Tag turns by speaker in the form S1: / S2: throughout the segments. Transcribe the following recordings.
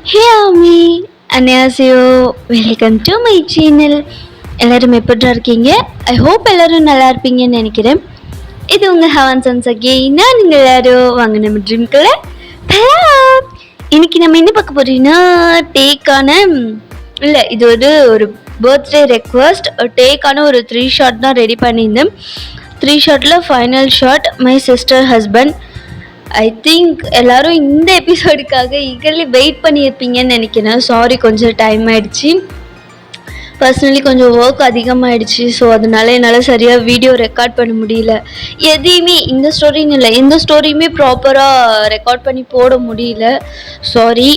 S1: Hey Amy, 안녕하세요. Welcome to my channel. எல்லாரும் எப்படி இருக்கீங்க? ஐ ஹோப் எல்லாரும் நல்லா இருப்பீங்கன்னு நினைக்கிறேன். இது உங்கள் ஹவன் சன்ஸ் அகெயின். நீங்கள் எல்லாரும் வாங்க நம்ம ட்ரீம்குள்ள போகலாம். இன்னைக்கு நம்ம என்ன பார்க்க போறீங்கன்னா டேக்கான இல்லை இது ஒரு பர்த்டே ரெக்வஸ்ட் டேக்கான ஒரு 3 ஷாட் தான் ரெடி பண்ணியிருந்தேன். 3 ஷாட்டில் final shot my sister husband. I think எல்லாரும் இந்த எபிசோடுக்காக ஈகர்லி வெயிட் பண்ணியிருப்பீங்கன்னு நினைக்கிறேன். சாரி, கொஞ்சம் டைம் ஆயிடுச்சு. பர்சனலி கொஞ்சம் ஒர்க் அதிகமாகிடுச்சு. ஸோ அதனால என்னால் சரியாக வீடியோ ரெக்கார்ட் பண்ண முடியல. எதையுமே இந்த ஸ்டோரின்னு இல்லை, எந்த ஸ்டோரியுமே ப்ராப்பராக ரெக்கார்ட் பண்ணி போட முடியல. சாரி.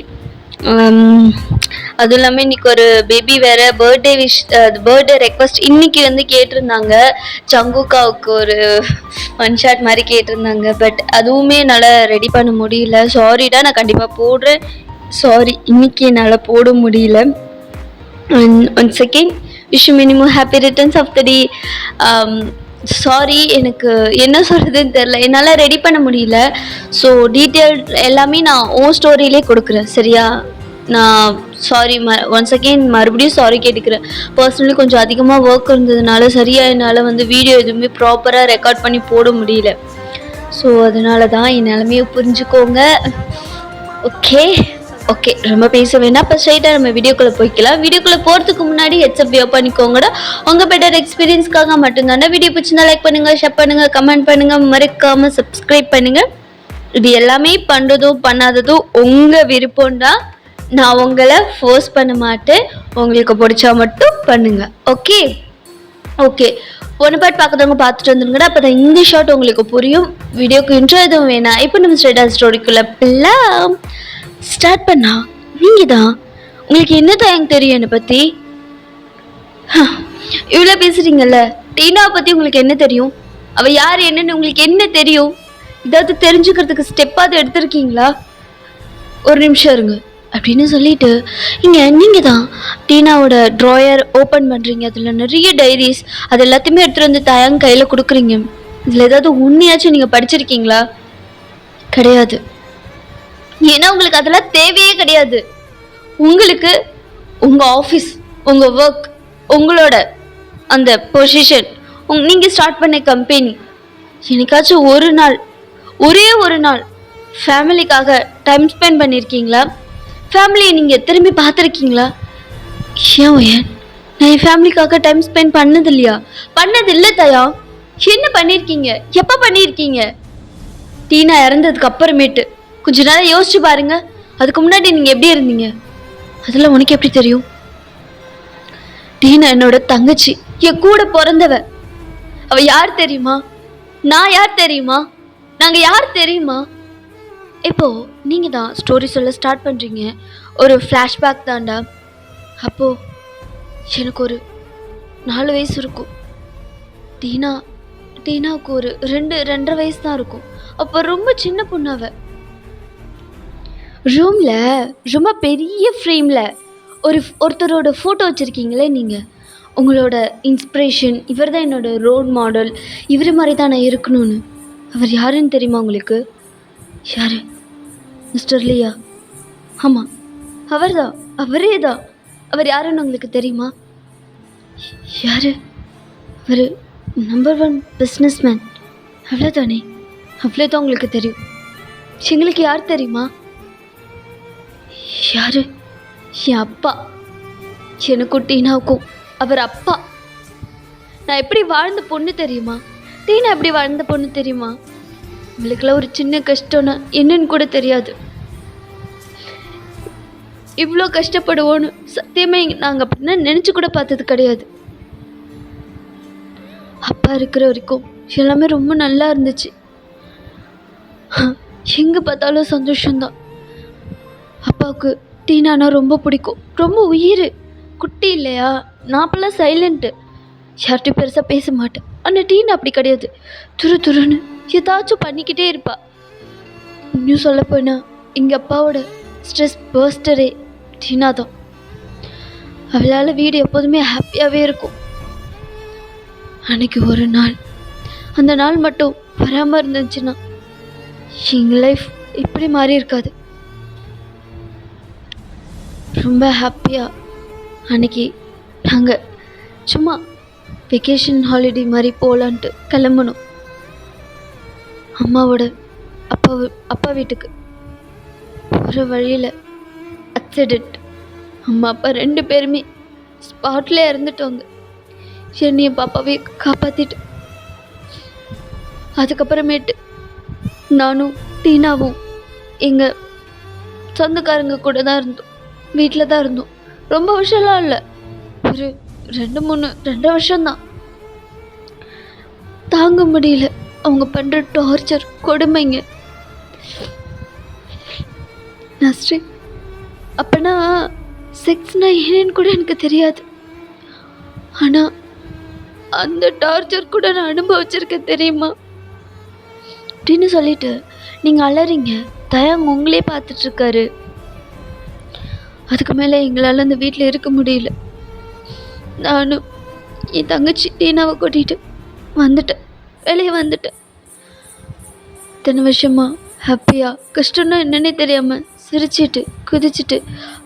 S1: அதுவும் இல்லாமல் இன்றைக்கி ஒரு பேபி வேறு பர்த்டே ரெக்வஸ்ட் இன்றைக்கி வந்து கேட்டிருந்தாங்க. சங்குக்காவுக்கு ஒரு ஒன் ஷாட் மாதிரி கேட்டிருந்தாங்க. பட் அதுவுமே என்னால் ரெடி பண்ண முடியல. சாரிடா, நான் கண்டிப்பாக போடுறேன். சாரி, இன்றைக்கி என்னால் போட முடியல. One second. Wish many many happy returns of the day. Sorry, எனக்கு என்ன சொல்கிறதுன்னு தெரில, என்னால் ரெடி பண்ண முடியல. ஸோ டீட்டெயில் எல்லாமே நான் ஓன் ஸ்டோரியிலே கொடுக்குறேன், சரியா? நான் சாரி, ஒன்ஸ் அகெயின் மறுபடியும் சாரி கேட்டுக்கிறேன். பர்சனலி கொஞ்சம் அதிகமாக ஒர்க் இருந்ததுனால சரியாக என்னால் வந்து வீடியோ எதுவுமே ப்ராப்பராக ரெக்கார்ட் பண்ணி போட முடியல. ஸோ அதனால தான் என் நிலமையை புரிஞ்சுக்கோங்க. ஓகே ஓகே, ரொம்ப பேச வேணாம். இப்போ ஸ்ட்ரைட்டாக நம்ம வீடியோக்குள்ளே போய்க்கலாம். வீடியோக்குள்ளே போகிறதுக்கு முன்னாடி ஹெட்ஸ்அப் வியோ பண்ணிக்கோங்கடா. உங்கள் பெட்டர் எக்ஸ்பீரியன்ஸ்க்காக மட்டும்தானே. வீடியோ பிடிச்சிருந்தா லைக் பண்ணுங்கள், ஷேர் பண்ணுங்கள், கமெண்ட் பண்ணுங்கள், மறக்காமல் சப்ஸ்கிரைப் பண்ணுங்கள். இது எல்லாமே பண்ணுறதும் பண்ணாததும் உங்கள் விருப்பம்தான். நான் உங்களை ஃபோர்ஸ் பண்ண மாட்டேன். உங்களுக்கு பிடிச்சா மட்டும் பண்ணுங்கள். ஓகே ஓகே, ஒன்று பாட்டு பார்க்குறவங்க பார்த்துட்டு வந்துருங்கடா. அப்போ தான் இந்த ஷார்ட் உங்களுக்கு புரியும். வீடியோக்கு இன்ட்ரோ எதுவும் வேணாம். இப்போ நம்ம ஸ்ட்ரைட்டாக ஸ்டோரிக்குள்ளே பில்லாம் ஸ்டார்ட் பண்ணா. நீங்கள் தான், உங்களுக்கு என்ன தான் எனக்கு தெரியும் என்னை பற்றி? இவ்வளோ பேசுகிறீங்கல்ல, டீனாவை பற்றி உங்களுக்கு என்ன தெரியும்? அவள் யார் என்னன்னு உங்களுக்கு என்ன தெரியும்? இதாவது தெரிஞ்சுக்கிறதுக்கு ஸ்டெப்பாவது எடுத்திருக்கீங்களா? ஒரு நிமிஷம் இருங்க அப்படின்னு சொல்லிட்டு நீங்கள் தான் டீனாவோட ட்ராயர் ஓப்பன் பண்ணுறீங்க. அதில் நிறைய டைரிஸ், அது எல்லாத்தையுமே எடுத்துகிட்டு வந்து தயாங்க கையில் கொடுக்குறீங்க. இதில் ஏதாவது உண்மையாச்சும் நீங்கள் படிச்சிருக்கீங்களா? கிடையாது. ஏன்னா உங்களுக்கு அதெல்லாம் தேவையே கிடையாது. உங்களுக்கு உங்கள் ஆஃபீஸ், உங்கள் ஒர்க், உங்களோட அந்த பொசிஷன், நீங்கள் ஸ்டார்ட் பண்ண கம்பெனி, என்னைக்காச்சும் ஒரு நாள், ஒரே ஒரு நாள் ஃபேமிலிக்காக டைம் ஸ்பெண்ட் பண்ணியிருக்கீங்களா? ஃபேமிலியை நீங்கள் திரும்பி பார்த்துருக்கீங்களா? ஏன் நான் என் ஃபேமிலிக்காக டைம் ஸ்பெண்ட் பண்ணது இல்லையா? பண்ணது இல்லை தயா. என்ன பண்ணியிருக்கீங்க? எப்போ பண்ணியிருக்கீங்க? டீனா இறந்ததுக்கு அப்புறமேட்டு கொஞ்ச நேரம் யோசிச்சு பாருங்க. அதுக்கு முன்னாடி நீங்கள் எப்படி இருந்தீங்க? அதெல்லாம் உனக்கு எப்படி தெரியும்? டீனா என்னோட தங்கச்சி, என் கூட பிறந்தவ. அவ யார் தெரியுமா? நான் யார் தெரியுமா? நாங்கள் யார் தெரியுமா? இப்போ நீங்கள் தான் ஸ்டோரி சொல்ல ஸ்டார்ட் பண்ணுறீங்க. ஒரு ஃப்ளாஷ்பேக் தாண்டா. அப்போது எனக்கு ஒரு 4 வயசு இருக்கும். டீனாவுக்கு ஒரு 2-2.5 வயசு தான் இருக்கும். அப்போ ரொம்ப சின்ன பொண்ணாவ. ரூமில் ரொம்ப பெரிய ஃப்ரேமில் ஒருத்தரோட ஃபோட்டோ வச்சுருக்கீங்களே நீங்கள். உங்களோட இன்ஸ்பிரேஷன், இவர் தான் என்னோட ரோல் மாடல், இவர் மாதிரி தான் நான் இருக்கணும்னு. அவர் யாருன்னு தெரியுமா உங்களுக்கு? யார்? மிஸ்டர் லியா. ஆமாம், அவர் தான், அவரே தான். அவர் யாருன்னு உங்களுக்கு தெரியுமா? யார்? அவர் நம்பர் 1 பிஸ்னஸ்மேன். அவ்வளோதானே? அவ்வளோதான் உங்களுக்கு தெரியும். எங்களுக்கு யார் தெரியுமா? யார்? என் அப்பா. எனக்கும் டீனாவுக்கும் அவர் அப்பா. நான் எப்படி வாழ்ந்த பொண்ணு தெரியுமா? டீனா எப்படி வாழ்ந்த பொண்ணு தெரியுமா? உங்களுக்கெல்லாம் ஒரு சின்ன கஷ்டம்னா என்னன்னு கூட தெரியாது. இவ்வளோ கஷ்டப்படுவோன்னு சத்தியமே நாங்கள் அப்படின்னா நினச்சி கூட பார்த்தது கிடையாது. அப்பா இருக்கிற வரைக்கும் எல்லாமே ரொம்ப நல்லா இருந்துச்சு. எங்கே பார்த்தாலும் சந்தோஷம்தான். அப்பாவுக்கு டீனானா ரொம்ப பிடிக்கும், ரொம்ப உயிர். குட்டி இல்லையா? நான் அப்பெல்லாம் சைலண்ட்டு, யார்கிட்டையும் பெருசாக பேச மாட்டேன். ஆனால் டீனா அப்படி கிடையாது. துருன்னு ஏதாச்சும் பண்ணிக்கிட்டே இருப்பா. இன்னும் சொல்லப்போனால் எங்கள் அப்பாவோட ஸ்ட்ரெஸ் பர்ஸ்டரே டீனா தான். அவளால் வீடு எப்போதுமே ஹாப்பியாகவே இருக்கும். அன்னைக்கு ஒரு நாள், அந்த நாள் மட்டும் வராமல் இருந்துச்சுன்னா எங்கள் லைஃப் இப்படி மாறி இருக்காது. ரொம்ப ஹாப்பியாக அன்னைக்கு நாங்கள் சும்மா வெக்கேஷன் ஹாலிடே மாதிரி போகலான்ட்டு கிளம்பணும். அம்மாவோட அப்பா அப்பா வீட்டுக்கு ஒரு வழியில் ஆக்சிடெண்ட். அம்மா அப்பா 2 பேருமே ஸ்பாட்ல இறந்துட்டோங்க. என்னையும் பாப்பாவே காப்பாற்றிட்டு அதுக்கப்புறமேட்டு நானும் டீனாவும் எங்கள் சொந்தக்காரங்க கூட தான் இருந்தோம். வீட்டில் தான் இருந்தோம். ரொம்ப வருஷம்லாம் இல்லை, ஒரு 2 வருஷம்தான். தாங்க முடியல அவங்க பண்ணுற டார்ச்சர், கொடுமைங்க. நஸ்ரீ அப்போனா செக்ஸ்னா என்னன்னு கூட எனக்கு தெரியாது. ஆனால் அந்த டார்ச்சர் கூட நான் அனுபவிச்சிருக்கேன் தெரியுமா அப்படின்னு சொல்லிட்டு நீங்கள் அலறீங்க. தயாங்க உங்களே பார்த்துட்ருக்காரு. அதுக்கு மேலே எங்களால் அந்த வீட்டில் இருக்க முடியல. நானும் என் தங்கச்சி டீனாவை கூட்டிகிட்டு வந்துட்டேன், வெளியே வந்துட்டேன். இத்தனை வருஷமா ஹாப்பியாக கஷ்டம்னா என்னன்னே தெரியாமல் சிரிச்சிட்டு குதிச்சுட்டு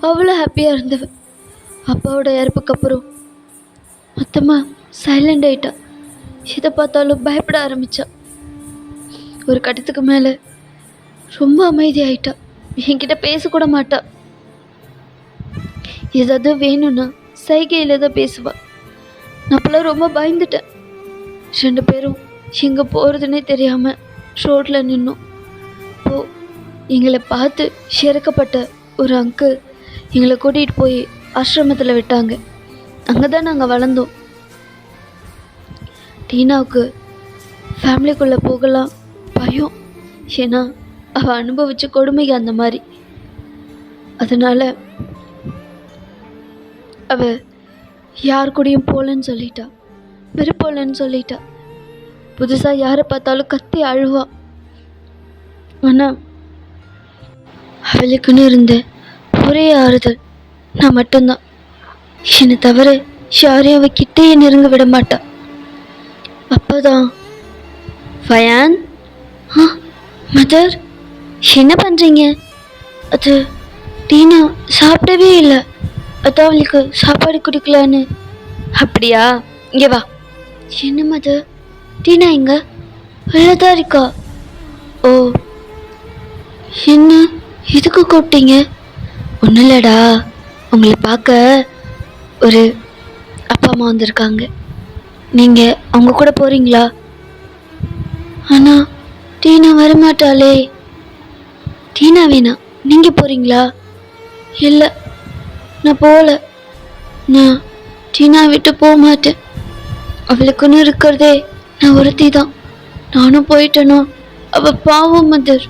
S1: அவ்வளோ ஹாப்பியாக இருந்தவன் அப்பாவோட இறப்புக்கு அப்புறம் மொத்தமாக சைலண்ட் ஆகிட்டா. எதை பார்த்தாலும் பயப்பட ஆரம்பித்தா. ஒரு கட்டத்துக்கு மேலே ரொம்ப அமைதியாயிட்டா. என்கிட்ட பேசக்கூட மாட்டா. ஏதாவது வேணும்னா சைகையில் தான் பேசுவா. நான் அப்போல்லாம் ரொம்ப பயந்துட்டேன். 2 பேரும் எங்கே போகிறதுனே தெரியாமல் ரோட்டில் நின்னோம். இப்போது எங்களை பார்த்து இறக்கப்பட்ட ஒரு அங்கிள் எங்களை கூட்டிகிட்டு போய் ஆசிரமத்தில் விட்டாங்க. அங்கே தான் நாங்கள் வளர்ந்தோம். டீனாவுக்கு ஃபேமிலிக்குள்ளே போகலாம் பயம். ஏன்னா அவள் அனுபவிச்ச கொடுமைக்கு அந்த மாதிரி. அதனால் அவள் யார் கூடயும் போகலன்னு சொல்லிட்டா, விருப்பம்லன்னு சொல்லிட்டா. புதுசாக யாரை பார்த்தாலும் கத்தி அழுவா. ஆனால் அவளுக்குன்னு இருந்த ஒரே ஆறுதல் நான் மட்டும்தான். என்னை தவிர யாரையும் அவள் கிட்டேயே நெருங்க விட மாட்டா. அப்போதான் ஃபயான், மதர் என்ன பண்ணுறீங்க? அது டீனா சாப்பிடவே இல்லை, அதான் அவளுக்கு சாப்பாடு குடிக்கலான்னு. அப்படியா, இங்கே வா. என்ன மதர், டீனா எங்க? உள்ளதான் இருக்கா? ஓ, என்ன எதுக்கு கூப்பிட்டீங்க? ஒன்றும் இல்லைடா, உங்களை பார்க்க ஒரு அப்பா அம்மா வந்திருக்காங்க. நீங்கள் அவங்க கூட போகிறீங்களா? ஆனால் டீனா வரமாட்டாளே. டீனா வேணாம், நீங்கள் போகிறீங்களா? இல்லை, நான் போகல. நான் டீனா விட்டு போக மாட்டேன். அவளுக்குன்னு இருக்கிறதே நான் ஒருத்தி தான். நானும் போயிட்டேனோ அவள் பாவம் மதர்,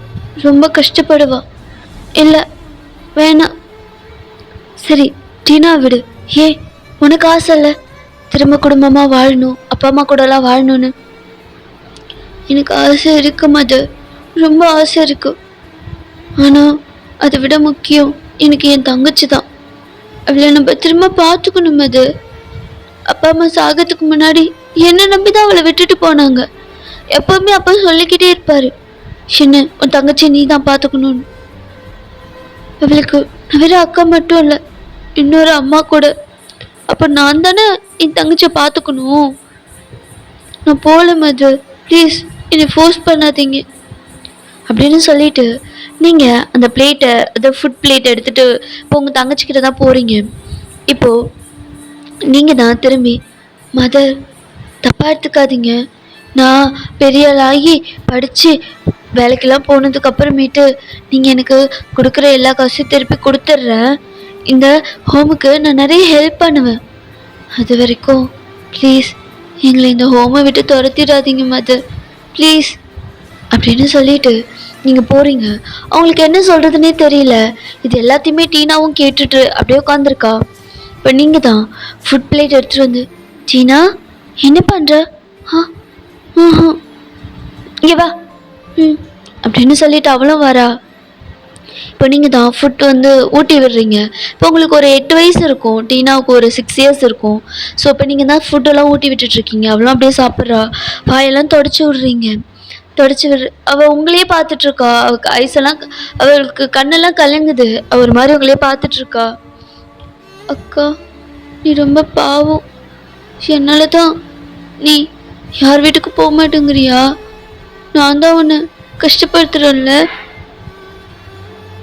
S1: ரொம்ப கஷ்டப்படுவா. இல்லை வேணாம். சரி டீனா விடு. ஏ, உனக்கு ஆசை இல்லை திரும்ப குடும்பமாக வாழணும், அப்பா அம்மா கூடலாம் வாழணும்னு? எனக்கு ஆசை இருக்கு மதர், ரொம்ப ஆசை இருக்கு. ஆனால் அதை விட முக்கியம் எனக்கு என் தங்கச்சி தான். அவளை நம்ம திரும்ப பார்த்துக்கணும் மதர். அப்பா அம்மா சாகிறதுக்கு முன்னாடி என்னை நம்பி தான் அவளை விட்டுட்டு போனாங்க. எப்பவுமே அப்பா சொல்லிக்கிட்டே இருப்பாரு, சின்ன உன் தங்கச்சி நீ தான் பார்த்துக்கணும்னு. அவளுக்கு வேற அக்கா மட்டும் இல்லை, இன்னொரு அம்மா கூட. அப்போ நான் தானே என் தங்கச்சியை பார்த்துக்கணும். நான் போகல மதர், ப்ளீஸ் என்னை ஃபோர்ஸ் பண்ணாதீங்க அப்படின்னு சொல்லிட்டு நீங்கள் அந்த பிளேட்டை, அந்த ஃபுட் பிளேட்டை எடுத்துகிட்டு இப்போ உங்கள் தங்கச்சிக்கிட்ட தான் போகிறீங்க. இப்போது நீங்கள் தான் திரும்பி, மதர் தப்பாக எடுத்துக்காதீங்க, நான் பெரிய ஆளாகி படித்து வேலைக்கெல்லாம் போனதுக்கு அப்புறமேட்டு நீங்கள் எனக்கு கொடுக்குற எல்லா காசையும் திருப்பி கொடுத்துட்றேன். இந்த ஹோமுக்கு நான் நிறைய ஹெல்ப் பண்ணுவேன். அது வரைக்கும் ப்ளீஸ் எங்களை இந்த ஹோமை விட்டு துரத்திடாதீங்க மதர், ப்ளீஸ் அப்படின்னு சொல்லிட்டு நீங்கள் போகிறீங்க. அவங்களுக்கு என்ன சொல்கிறதுனே தெரியல. இது எல்லாத்தையுமே டீனாவும் கேட்டுட்டு அப்படியே உட்காந்துருக்கா. இப்போ நீங்கள் தான் ஃபுட் பிளேட் எடுத்துகிட்டு வந்து, டீனா என்ன பண்ணுற? இங்கே வா அப்படின்னு சொல்லிட்டு அவளும் வரா. இப்போ நீங்கள் தான் ஃபுட் வந்து ஊட்டி விடுறீங்க. இப்போ உங்களுக்கு ஒரு 8 வயசு இருக்கும், டீனாவுக்கு ஒரு 6 இயர்ஸ் இருக்கும். ஸோ இப்போ நீங்கள் தான் ஃபுட்டெல்லாம் ஊட்டி விட்டுட்ருக்கீங்க. அவளும் அப்படியே சாப்பிட்றா. வாயெல்லாம் தொடச்சி விட்றீங்க. அவள் உங்களையே பார்த்துட்ருக்கா. அவளுக்கு ஐஸெல்லாம், அவளுக்கு கண்ணெல்லாம் கலங்குது. ஒரு மாதிரி உங்களையே பார்த்துட்ருக்கா. அக்கா, நீ ரொம்ப பாவம். என்னால தான் நீ யார் வீட்டுக்கு போக மாட்டேங்கிறியா? நான் தான் உன்னை கஷ்டப்படுத்துறேன்ல.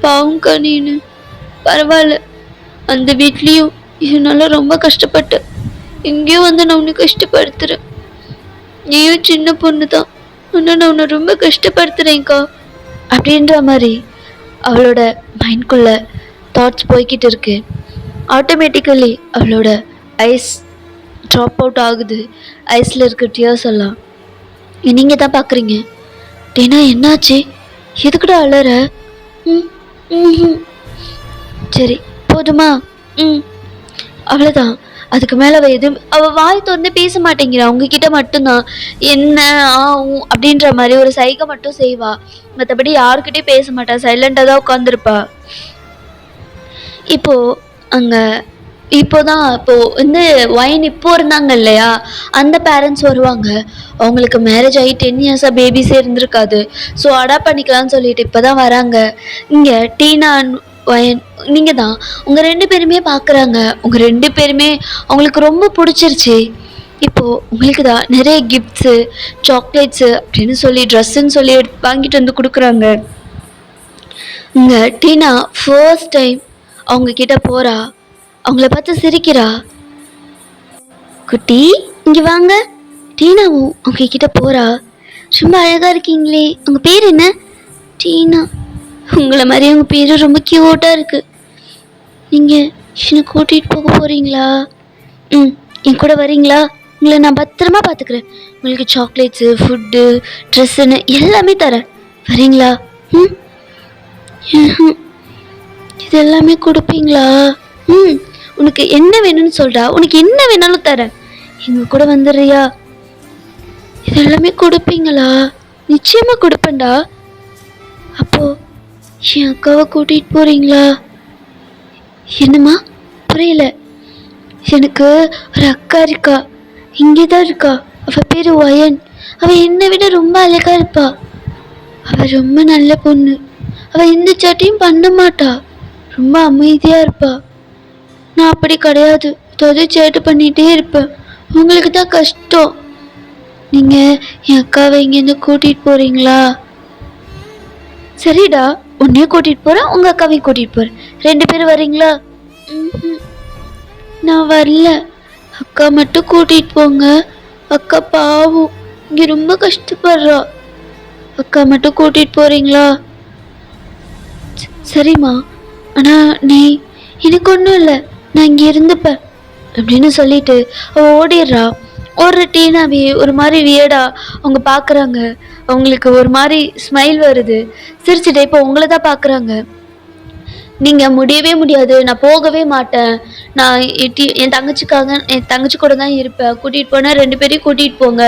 S1: பாவம்க்கா நீனு. பரவாயில்ல, அந்த வீட்லேயும் என்னால் ரொம்ப கஷ்டப்பட்டேன். இங்கேயும் வந்து நான் உன்னை கஷ்டப்படுத்துறேன். நீயும் சின்ன பொண்ணு தான், ஆனால் நான் உன்னை ரொம்ப கஷ்டப்படுத்துறேன்க்கா அப்படின்ற மாதிரி அவளோட மைண்ட்குள்ள தாட்ஸ் போய்கிட்டு இருக்கு. ஆட்டோமேட்டிக்கலி அவளோட ஐஸ் ட்ராப் அவுட் ஆகுது. ஐஸில் இருக்க டியர்ஸ் எல்லாம் நீங்கள் தான் பார்க்குறீங்க. டீனா, என்னாச்சு? எதுக்குடா அழற? ம் ம் சரி, போதுமா? ம் அவ்வளோதான். அதுக்கு மேலே அவள் வாய் திறந்து பேச மாட்டேங்கிறா. உங்ககிட்ட மட்டும்தான் என்ன அப்படின்ற மாதிரி ஒரு சைகை மட்டும் செய்வா. மற்றபடி யாருக்கிட்டையும் பேச மாட்டா. சைலண்டாக தான் உட்காந்துருப்பா. இப்போதான் வந்து ஒயின் இருந்தாங்க இல்லையா, அந்த பேரண்ட்ஸ் வருவாங்க. அவங்களுக்கு மேரேஜ் ஆகி 10 இயர்ஸாக பேபிஸே இருந்திருக்காது. ஸோ அடாப்ட் பண்ணிக்கலாம்னு சொல்லிட்டு இப்போ தான் வராங்க. இங்கே டீனா அண்ட் ஒயின் நீங்கள் தான் உங்கள் 2 பேருமே பார்க்குறாங்க. உங்கள் 2 பேருமே அவங்களுக்கு ரொம்ப பிடிச்சிருச்சு. இப்போது உங்களுக்கு தான் நிறைய கிஃப்ட்ஸு, சாக்லேட்ஸு அப்படின்னு சொல்லி ட்ரெஸ்ஸுன்னு சொல்லி வாங்கிட்டு வந்து கொடுக்குறாங்க. இங்கே டீனா ஃபர்ஸ்ட் டைம் அவங்க கிட்ட போகிறா. அவங்கள பார்த்து சிரிக்கிறா. குட்டி, இங்கே வாங்க. டீனாவும் அவங்க கிட்ட போகிறா. ரொம்ப அழகாக இருக்கீங்களே, உங்கள் பேர் என்ன? டீனா. உங்களை மாதிரி உங்கள் பேர் ரொம்ப க்யூட்டாக இருக்குது. நீங்கள் என்னை கூட்டிகிட்டு போக போகிறீங்களா? என் கூட வரீங்களா? உங்களை நான் பத்திரமா பார்த்துக்கிறேன். உங்களுக்கு சாக்லேட்ஸு, ஃபுட்டு, ட்ரெஸ்ஸுன்னு எல்லாமே தரேன். வரீங்களா? இது எல்லாமே கொடுப்பீங்களா? உனக்கு என்ன வேணும்னு சொல்றா, உனக்கு என்ன வேணாலும் தரேன். எங்க கூட வந்துடுறியா? இது எல்லாமே கொடுப்பீங்களா? நிச்சயமா கொடுப்பேன்டா. அப்போ என் அக்காவை கூட்டிட்டு போறீங்களா? என்னம்மா? புரியல. எனக்கு ஒரு அக்கா இருக்கா, இங்கேதான் இருக்கா. அவ பேரு ஒயன். அவ என்னை விட ரொம்ப அழகா இருப்பா. அவ ரொம்ப நல்ல பொண்ணு. அவ எந்த சாட்டையும் பண்ண மாட்டா. ரொம்ப அமைதியா இருப்பா. நான் அப்படி கிடையாது. ஏதாவது சேட்டு பண்ணிகிட்டே இருப்பேன். உங்களுக்கு தான் கஷ்டம். நீங்கள் என் அக்காவை இங்கேருந்து கூட்டிகிட்டு போகிறீங்களா? சரிடா, உன்னையும் கூட்டிகிட்டு போகிறேன், உங்கள் அக்காவையும் கூட்டிகிட்டு போகிறேன். 2 பேரும் வரீங்களா? நான் வரல. அக்கா மட்டும் கூட்டிகிட்டு போங்க. அக்கா பாவம், இங்கே ரொம்ப கஷ்டப்படுறா. அக்கா மட்டும் கூட்டிகிட்டு போகிறீங்களா? சரிம்மா, ஆனால் நீ எனக்கு ஒன்றும் இல்லை, நான் இங்கே இருந்துப்பேன் அப்படின்னு சொல்லிட்டு அவள் ஓடிடுறா. ஓடுற டீனாவே ஒரு மாதிரி வியடா அவங்க பார்க்குறாங்க. அவங்களுக்கு ஒரு மாதிரி ஸ்மைல் வருது. சிரிச்சுட்டு இப்போ உங்களை தான் பார்க்குறாங்க. நீங்கள் முடியவே முடியாது, நான் போகவே மாட்டேன், நான் என் தங்கச்சி கூட தான் இருப்பேன், கூட்டிகிட்டு போனால் 2 பேரையும் கூட்டிகிட்டு போங்க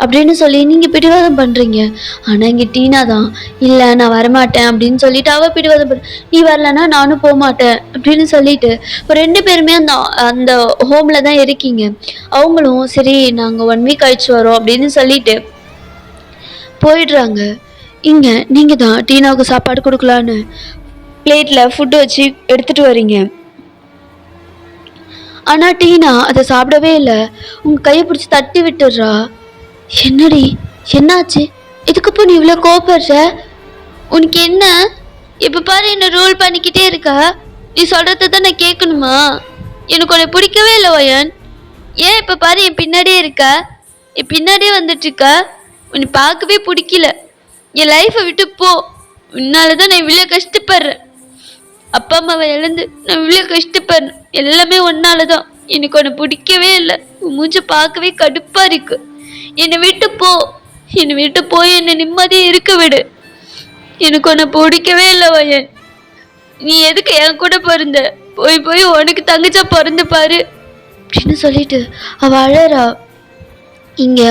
S1: அப்படின்னு சொல்லி நீங்கள் பிடிவாதம் பண்ணுறீங்க. ஆனால் இங்கே டீனா தான் இல்லை, நான் வரமாட்டேன் அப்படின்னு சொல்லிட்டு அவள் பிடிவாதம் நீ வரலன்னா நானும் போக மாட்டேன் அப்படின்னு சொல்லிட்டு இப்போ 2 பேருமே அந்த ஹோமில் தான் இருக்கீங்க. அவங்களும் சரி நாங்கள் 1 வீக் கழிச்சு வரோம் அப்படின்னு சொல்லிட்டு போயிடுறாங்க. இங்கே நீங்கள் தான் டீனாவுக்கு சாப்பாடு கொடுக்கலான்னு பிளேட்டில் ஃபுட்டு வச்சு எடுத்துகிட்டு வரீங்க. ஆனால் டீனா அதை சாப்பிடவே இல்லை. உங்கள் கையை பிடிச்சி தட்டி விட்டுடுறா. என்னடி, என்னாச்சு? இதுக்கப்புறம் நீ இவ்வளோ கோபப்படுற? உனக்கு என்ன? இப்போ பாரு என்ன ரோல் பண்ணிக்கிட்டே இருக்கா. நீ சொல்கிறத தான் நான் கேட்கணுமா? எனக்கு உன்னை பிடிக்கவே இல்லை ஒயன். ஏன் இப்போ பாரு என் பின்னாடியே இருக்கா, என் பின்னாடியே வந்துட்டுருக்கா. உன்னை பார்க்கவே பிடிக்கல. என் லைஃப்பை விட்டு போ. உன்னால தான் நான் இவ்வளோ கஷ்டப்படுறேன். அப்பா அம்மாவை இழந்து நான் இவ்வளோ கஷ்டப்படுறேன். எல்லாமே ஒன்னால தான். எனக்கு உன்னை பிடிக்கவே இல்லை. மூஞ்ச பார்க்கவே கடுப்பாக இருக்கு. என்னை விட்டு போ, என்னை விட்டு போய் என்னை நிம்மதியாக இருக்க விடு. எனக்கு உன்னை பிடிக்கவே இல்லை வயன். நீ எதுக்கு என் கூட பிறந்த? போய் போய் உனக்கு தங்கச்சா பிறந்து பாரு அப்படின்னு சொல்லிட்டு அவள் அழறா. இங்கே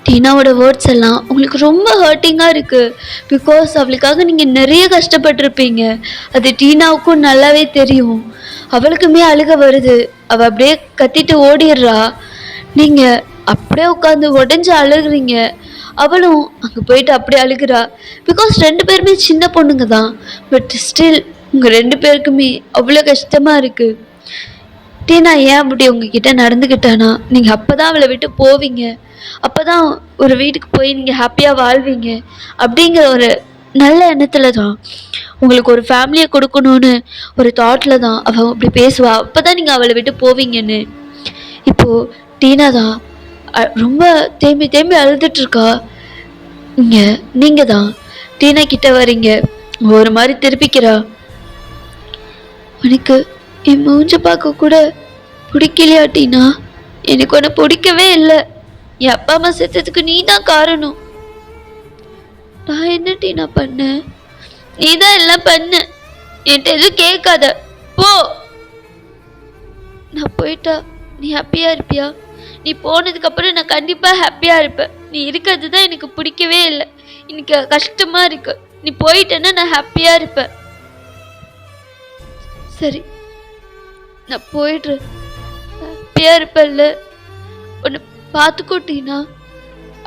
S1: டீனாவோட வேர்ட்ஸ் எல்லாம் உங்களுக்கு ரொம்ப ஹர்ட்டிங்காக இருக்குது. பிகாஸ் அவளுக்காக நீங்கள் நிறைய கஷ்டப்பட்டிருப்பீங்க. அது டீனாவுக்கும் நல்லாவே தெரியும். அவளுக்குமே அழுக வருது. அவள் அப்படியே கத்திட்டு ஓடிடுறா. நீங்கள் அப்படியே உட்காந்து உடஞ்சி அழுகுறீங்க. அவளும் அங்கே போயிட்டு அப்படியே அழுகிறா. பிகாஸ் 2 பேருமே சின்ன பொண்ணுங்க தான். பட் ஸ்டில் உங்கள் 2 பேருக்குமே அவ்வளோ கஷ்டமாக இருக்குது. டீனா ஏன் அப்படி உங்ககிட்ட நடந்துக்கிட்டானா, நீங்கள் அப்போ தான் அவளை விட்டு போவீங்க, அப்போ தான் ஒரு வீட்டுக்கு போய் நீங்கள் ஹாப்பியாக வாழ்வீங்க அப்படிங்கிற ஒரு நல்ல எண்ணத்தில் தான், உங்களுக்கு ஒரு ஃபேமிலியை கொடுக்கணும்னு ஒரு தாட்டில் தான் அவள் அப்படி பேசுவா. அப்போ தான் நீங்கள் அவளை விட்டு போவீங்கன்னு. இப்போது டீனா தான் ரொம்ப தேம்பி தேம்பி அழுதுட்ருக்கா. இங்கே நீங்கள் தான் டீனா கிட்ட வரீங்க, ஒரு மாதிரி திருப்பிக்கிறா. எனக்கு என் மூஞ்ச பார்க்க கூட பிடிக்கலையா டீனா? எனக்கு உன்னை பிடிக்கவே இல்லை. என் அப்பா அம்மா செத்ததுக்கு நீ தான் காரணம். நான் என்ன டீனா பண்ணேன்? நீ தான் எல்லாம் பண்ண. என்கிட்ட எதுவும் கேட்காத, போ. நான் போயிட்டா நீ ஹாப்பியாக இருப்பியா? நீ போனதுக்கப்புறம் நான் கண்டிப்பாக ஹாப்பியாக இருப்பேன். நீ இருக்கிறது தான் எனக்கு பிடிக்கவே இல்லை. எனக்கு கஷ்டமாக இருக்கு. நீ போயிட்டேன்னா நான் ஹாப்பியாக இருப்பேன். சரி, நான் போயிடுறேன். ஹாப்பியாக இருப்பேன்ல, ஒன்று பார்த்துக்கோட்டீனா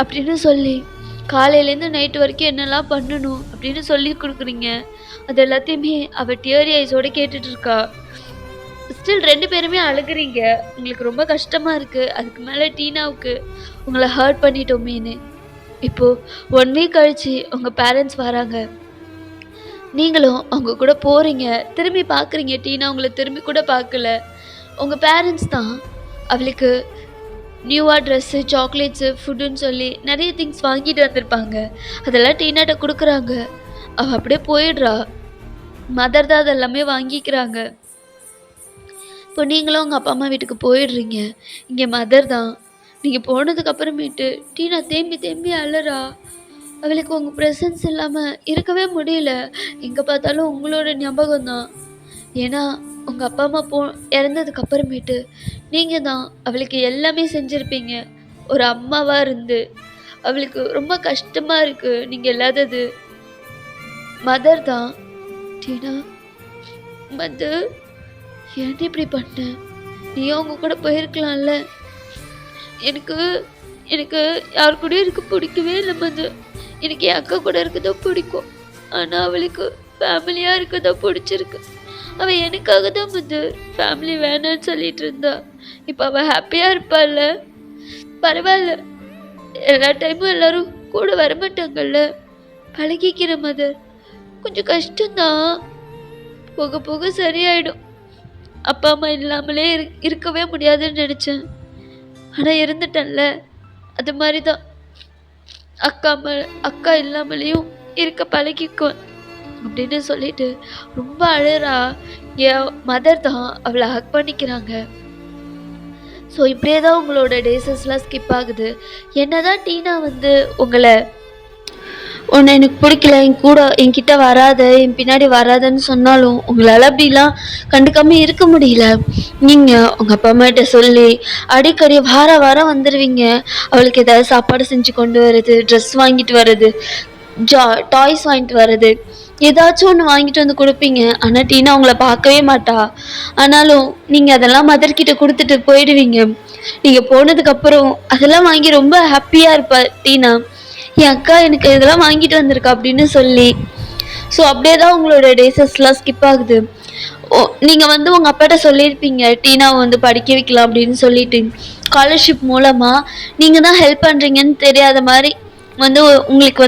S1: அப்படின்னு சொல்லி காலையிலேருந்து நைட்டு வரைக்கும் என்னெல்லாம் பண்ணணும் அப்படின்னு சொல்லி கொடுக்குறீங்க. அது எல்லாத்தையுமே அவள் டியரி ஐஸோடு கேட்டுட்டு இருக்கா. ஸ்டில் 2 பேருமே அழுகுறீங்க. உங்களுக்கு ரொம்ப கஷ்டமாக இருக்குது. அதுக்கு மேலே டீனாவுக்கு உங்களை ஹர்ட் பண்ணிட்டோமேன்னு. இப்போது 1 வீக் கழித்து உங்கள் பேரண்ட்ஸ் வராங்க. நீங்களும் அவங்க கூட போகிறீங்க. திரும்பி பார்க்குறீங்க, டீனா உங்களை திரும்பி கூட பார்க்கல. உங்கள் பேரண்ட்ஸ் தான் அவளுக்கு நியூவாக ட்ரெஸ்ஸு, சாக்லேட்ஸு, ஃபுட்டுன்னு சொல்லி நிறைய திங்ஸ் வாங்கிட்டு வந்திருப்பாங்க. அதெல்லாம் டீனாட்ட கொடுக்குறாங்க. அவள் அப்படியே போயிடுறா. மதர் தான் அதெல்லாமே வாங்கிக்கிறாங்க. இப்போ நீங்களும் உங்கள் அப்பா அம்மா வீட்டுக்கு போயிடுறீங்க. இங்கே மதர் தான். நீங்கள் போனதுக்கு அப்புறமேட்டு டீனா தேம்பி தேம்பி அழுறா. அவளுக்கு உங்கள் ப்ரெசன்ஸ் இல்லாமல் இருக்கவே முடியல. எங்கே பார்த்தாலும் உங்களோட ஞாபகம் தான். ஏன்னா உங்கள் அப்பா அம்மா இறந்ததுக்கு அப்புறமேட்டு நீங்கள் தான் அவளுக்கு எல்லாமே செஞ்சுருப்பீங்க. ஒரு அம்மாவாக இருந்து அவளுக்கு ரொம்ப கஷ்டமாக இருக்குது நீங்கள் இல்லாதது. மதர் தான். டீனா, மதர் ஏன் இப்படி பண்ண? நீயும் அவங்க கூட போயிருக்கலாம்ல. எனக்கு எனக்கு யார் கூடயும் இருக்க பிடிக்கவே இல்லை மதர். எனக்கு என் அக்கா கூட இருக்கதோ பிடிக்கும். ஆனால் அவளுக்கு ஃபேமிலியாக இருக்கதோ பிடிச்சிருக்கு. அவள் எனக்காக தான் மதர் ஃபேமிலி வேணான்னு சொல்லிட்டு இருந்தா. இப்போ அவள் ஹாப்பியாக இருப்பாள்ல. பரவாயில்ல, எல்லா டைமும் எல்லோரும் கூட வரமாட்டாங்கல்ல. பழகிக்கிற மதர். கொஞ்சம் கஷ்டம்தான், போக போக சரியாயிடும். அப்பா அம்மா இல்லாமலே இருக்கவே முடியாதுன்னு நினச்சேன். ஆனால் இருந்துட்டேன்ல, அது மாதிரி தான் அக்கா இல்லாமலேயும் இருக்க பழகிக்குவேன் அப்படின்னு சொல்லிட்டு ரொம்ப அழுறா. என் மதர் தான் அவளை ஹக் பண்ணிக்கிறாங்க. ஸோ இப்படியே தான் உங்களோட டேஸஸ்லாம் ஸ்கிப் ஆகுது. என்னதான் டீனா உங்களை உன்னை எனக்கு பிடிக்கல, என்கிட்ட வராத, என் பின்னாடி வராதன்னு சொன்னாலும் உங்களால் அப்படிலாம் கண்டுக்காமல் இருக்க முடியல. நீங்கள் உங்கள் அப்பா அம்மாட்ட சொல்லி அடிக்கடி வாரம் வந்துடுவீங்க. அவளுக்கு ஏதாவது சாப்பாடு செஞ்சு கொண்டு வர்றது, ட்ரெஸ் வாங்கிட்டு வர்றது, டாய்ஸ் வாங்கிட்டு வர்றது, ஏதாச்சும் ஒன்று வாங்கிட்டு வந்து கொடுப்பீங்க. ஆனால் டீனா உங்களை பார்க்கவே மாட்டா. ஆனாலும் நீங்கள் அதெல்லாம் மதர்கிட்ட கொடுத்துட்டு போயிடுவீங்க. நீங்கள் போனதுக்கப்புறம் அதெல்லாம் வாங்கி ரொம்ப ஹாப்பியாக இருப்பா டீனா. என் அக்கா எனக்கு இதெல்லாம் வாங்கிட்டு வந்திருக்கா அப்படின்னு சொல்லி. ஸோ அப்படியே தான் உங்களோட டேஸஸ்லாம் ஸ்கிப் ஆகுது. நீங்கள் உங்கள் அப்பாட்ட சொல்லியிருப்பீங்க டீனாவை படிக்க வைக்கலாம் அப்படின்னு சொல்லிட்டு. ஸ்காலர்ஷிப் மூலமாக நீங்கள் தான் ஹெல்ப் பண்ணுறீங்கன்னு தெரியாத மாதிரி உங்களுக்கு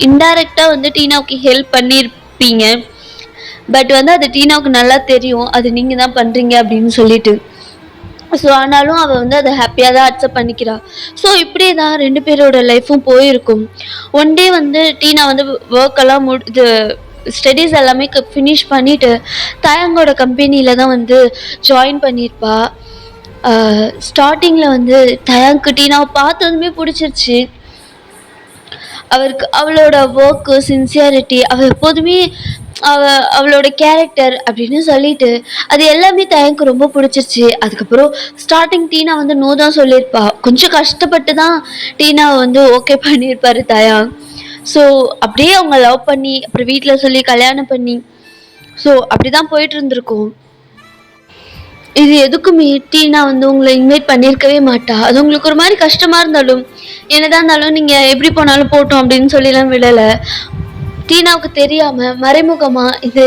S1: இன்டைரக்டாக டீனாவுக்கு ஹெல்ப் பண்ணியிருப்பீங்க. பட் அது டீனாவுக்கு நல்லா தெரியும் அது நீங்கள் தான் பண்ணுறீங்க அப்படின்னு சொல்லிட்டு. ஸோ ஆனாலும் அவள் அதை ஹாப்பியாக தான் அக்செப்ட் பண்ணிக்கிறா. ஸோ இப்படியே தான் 2 பேரோட லைஃப்பும் போயிருக்கும். ஒன் டே டீனா ஒர்க்கெல்லாம் இது ஸ்டடீஸ் எல்லாமே ஃபினிஷ் பண்ணிவிட்டு தயங்கோட கம்பெனியில் தான் ஜாயின் பண்ணியிருப்பா. ஸ்டார்டிங்கில் தயங்கு டீனாவை பார்த்ததுமே பிடிச்சிருச்சு. அவளோட ஒர்க்கு, சின்சியாரிட்டி, அவள் எப்போதுமே அவளோட கேரக்டர் அப்படின்னு சொல்லிட்டு அது எல்லாமே தயங்கு ரொம்ப பிடிச்சிருச்சு. அதுக்கப்புறம் ஸ்டார்டிங் டீனா நோ தான் சொல்லியிருப்பா. கொஞ்சம் கஷ்டப்பட்டு தான் டீனாவை ஓகே பண்ணியிருப்பாரு தயாங். ஸோ அப்படியே அவங்க லவ் பண்ணி அப்புறம் வீட்டில் சொல்லி கல்யாணம் பண்ணி ஸோ அப்படி தான் போயிட்டு இருந்திருக்கும். இது எதுக்குமே டீனா உங்களை இன்வைட் பண்ணியிருக்கவே மாட்டா. அது உங்களுக்கு ஒரு மாதிரி கஷ்டமாக இருந்தாலும் என்னதான் இருந்தாலும் நீங்கள் எப்படி போனாலும் போட்டோம் அப்படின்னு சொல்லிலாம் விடலை. டீனாவுக்கு தெரியாமல் மறைமுகமாக இது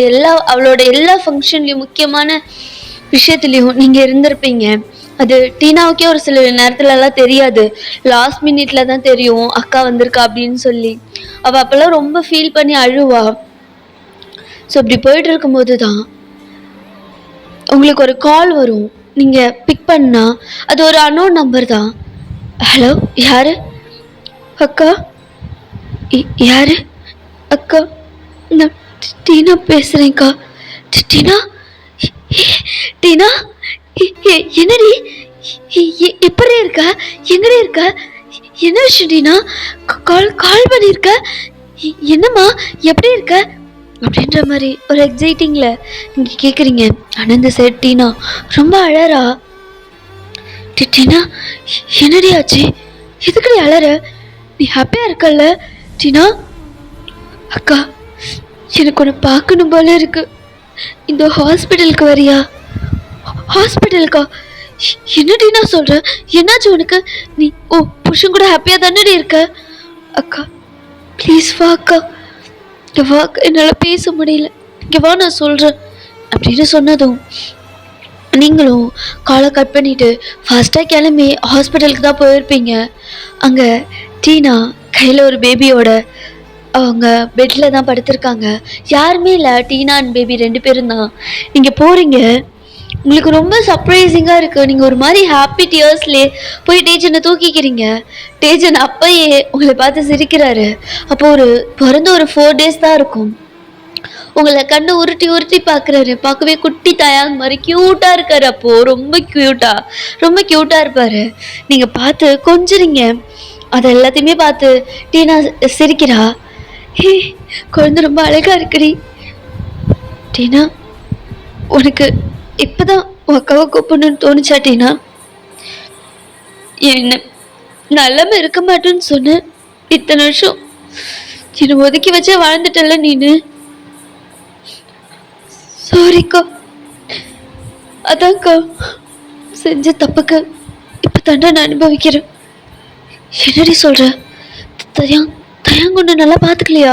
S1: அவளோட எல்லா ஃபங்க்ஷன்லேயும் முக்கியமான விஷயத்துலயும் நீங்க இருந்திருப்பீங்க. அது டீனாவுக்கே ஒரு சில நேரத்துலலாம் தெரியாது. லாஸ்ட் மினிட்ல தான் தெரியும் அக்கா வந்திருக்கா அப்படின்னு சொல்லி. அவ அப்பலாம் ரொம்ப ஃபீல் பண்ணி அழுவா. ஸோ இப்படி போயிட்டு இருக்கும்போது தான் உங்களுக்கு ஒரு கால் வரும். நீங்க பிக் பண்ணா அது ஒரு அன்னோன் நம்பர் தான். ஹலோ, யாரு? அக்கா. யாரு? அக்கா, நான் டீனா பேசுறேன்க்கா. டீனா? டீனா? என்னடி? எப்படி இருக்க? எங்கடி இருக்க? என்ன விஷயம் டீனா? கால் கால் பண்ணியிருக்க? என்னம்மா, எப்படி இருக்க அப்படின்ற மாதிரி ஒரு எக்ஸைட்டிங்ல நீங்க கேக்குறீங்க. ஆனா இந்த சைட் டீனா ரொம்ப அழறா. டீனா, என்னடி ஆச்சு? எதுக்குடி அழற? நீ ஹாப்பியா இருக்கல்ல டீனா? அக்கா, எனக்கு உன்னை பார்க்கணும் போல இருக்கு. இந்த ஹாஸ்பிட்டலுக்கு வரியா? ஹாஸ்பிட்டலுக்கா? என்னடி நான் சொல்றேன்? என்னாச்சு உனக்கு? நீ புருஷன் கூட ஹாப்பியா தானடி இருக்க? அக்கா ப்ளீஸ் வா அக்கா, இங்க வா. என்னால் பேச முடியல, இங்க வா நான் சொல்றேன் அப்படின்னு சொன்னதும் நீங்களும் காலை கட் பண்ணிட்டு ஃபாஸ்ட்டாக கிளம்பி ஹாஸ்பிட்டலுக்கு தான் போயிருப்பீங்க. அங்கே டீனா கையில் ஒரு பேபியோட அவங்க பெட்டில் தான் படுத்திருக்காங்க. யாருமே இல்லை, டீனா அண்ட் பேபி 2 பேரும் தான். நீங்கள் போகிறீங்க, உங்களுக்கு ரொம்ப சர்ப்ரைசிங்காக இருக்குது. நீங்கள் ஒரு மாதிரி ஹாப்பி டியர்ஸ்லேயே போய் டேஜனை தூக்கிக்கிறீங்க. டேஜன் அப்பயே உங்களை பார்த்து சிரிக்கிறாரு. அப்போ ஒரு பிறந்த ஒரு 4 days தான் இருக்கும். உங்களை கண்ணு உருட்டி உருட்டி பார்க்குறாரு. பார்க்கவே குட்டி தயாங் மாதிரி க்யூட்டாக இருக்காரு. அப்போது ரொம்ப க்யூட்டாக இருப்பார். நீங்கள் பார்த்து கொஞ்சிறீங்க. அதை எல்லாத்தையுமே பார்த்து டீனா சிரிக்கிறா. ஹே, குழந்தை ரொம்ப அழகா இருக்குடி. டீனா, உனக்கு இப்பதான் உன் அக்காவை கூப்பிடணும்னு தோணுச்சா டீனா? என்ன நல்லம இருக்க மாட்டேன்னு சொன்ன. இத்தனை வருஷம் என்னை ஒதுக்கி வச்சா வாழ்ந்துட்டல நீனு. சாரிக்கா. அதான்க்கா, செஞ்ச தப்புக்கு இப்ப தண்டனை அனுபவிக்கிறேன். என்னடி சொல்ற? தயாங் ஒன்று நல்லா பார்த்துக்கலையா?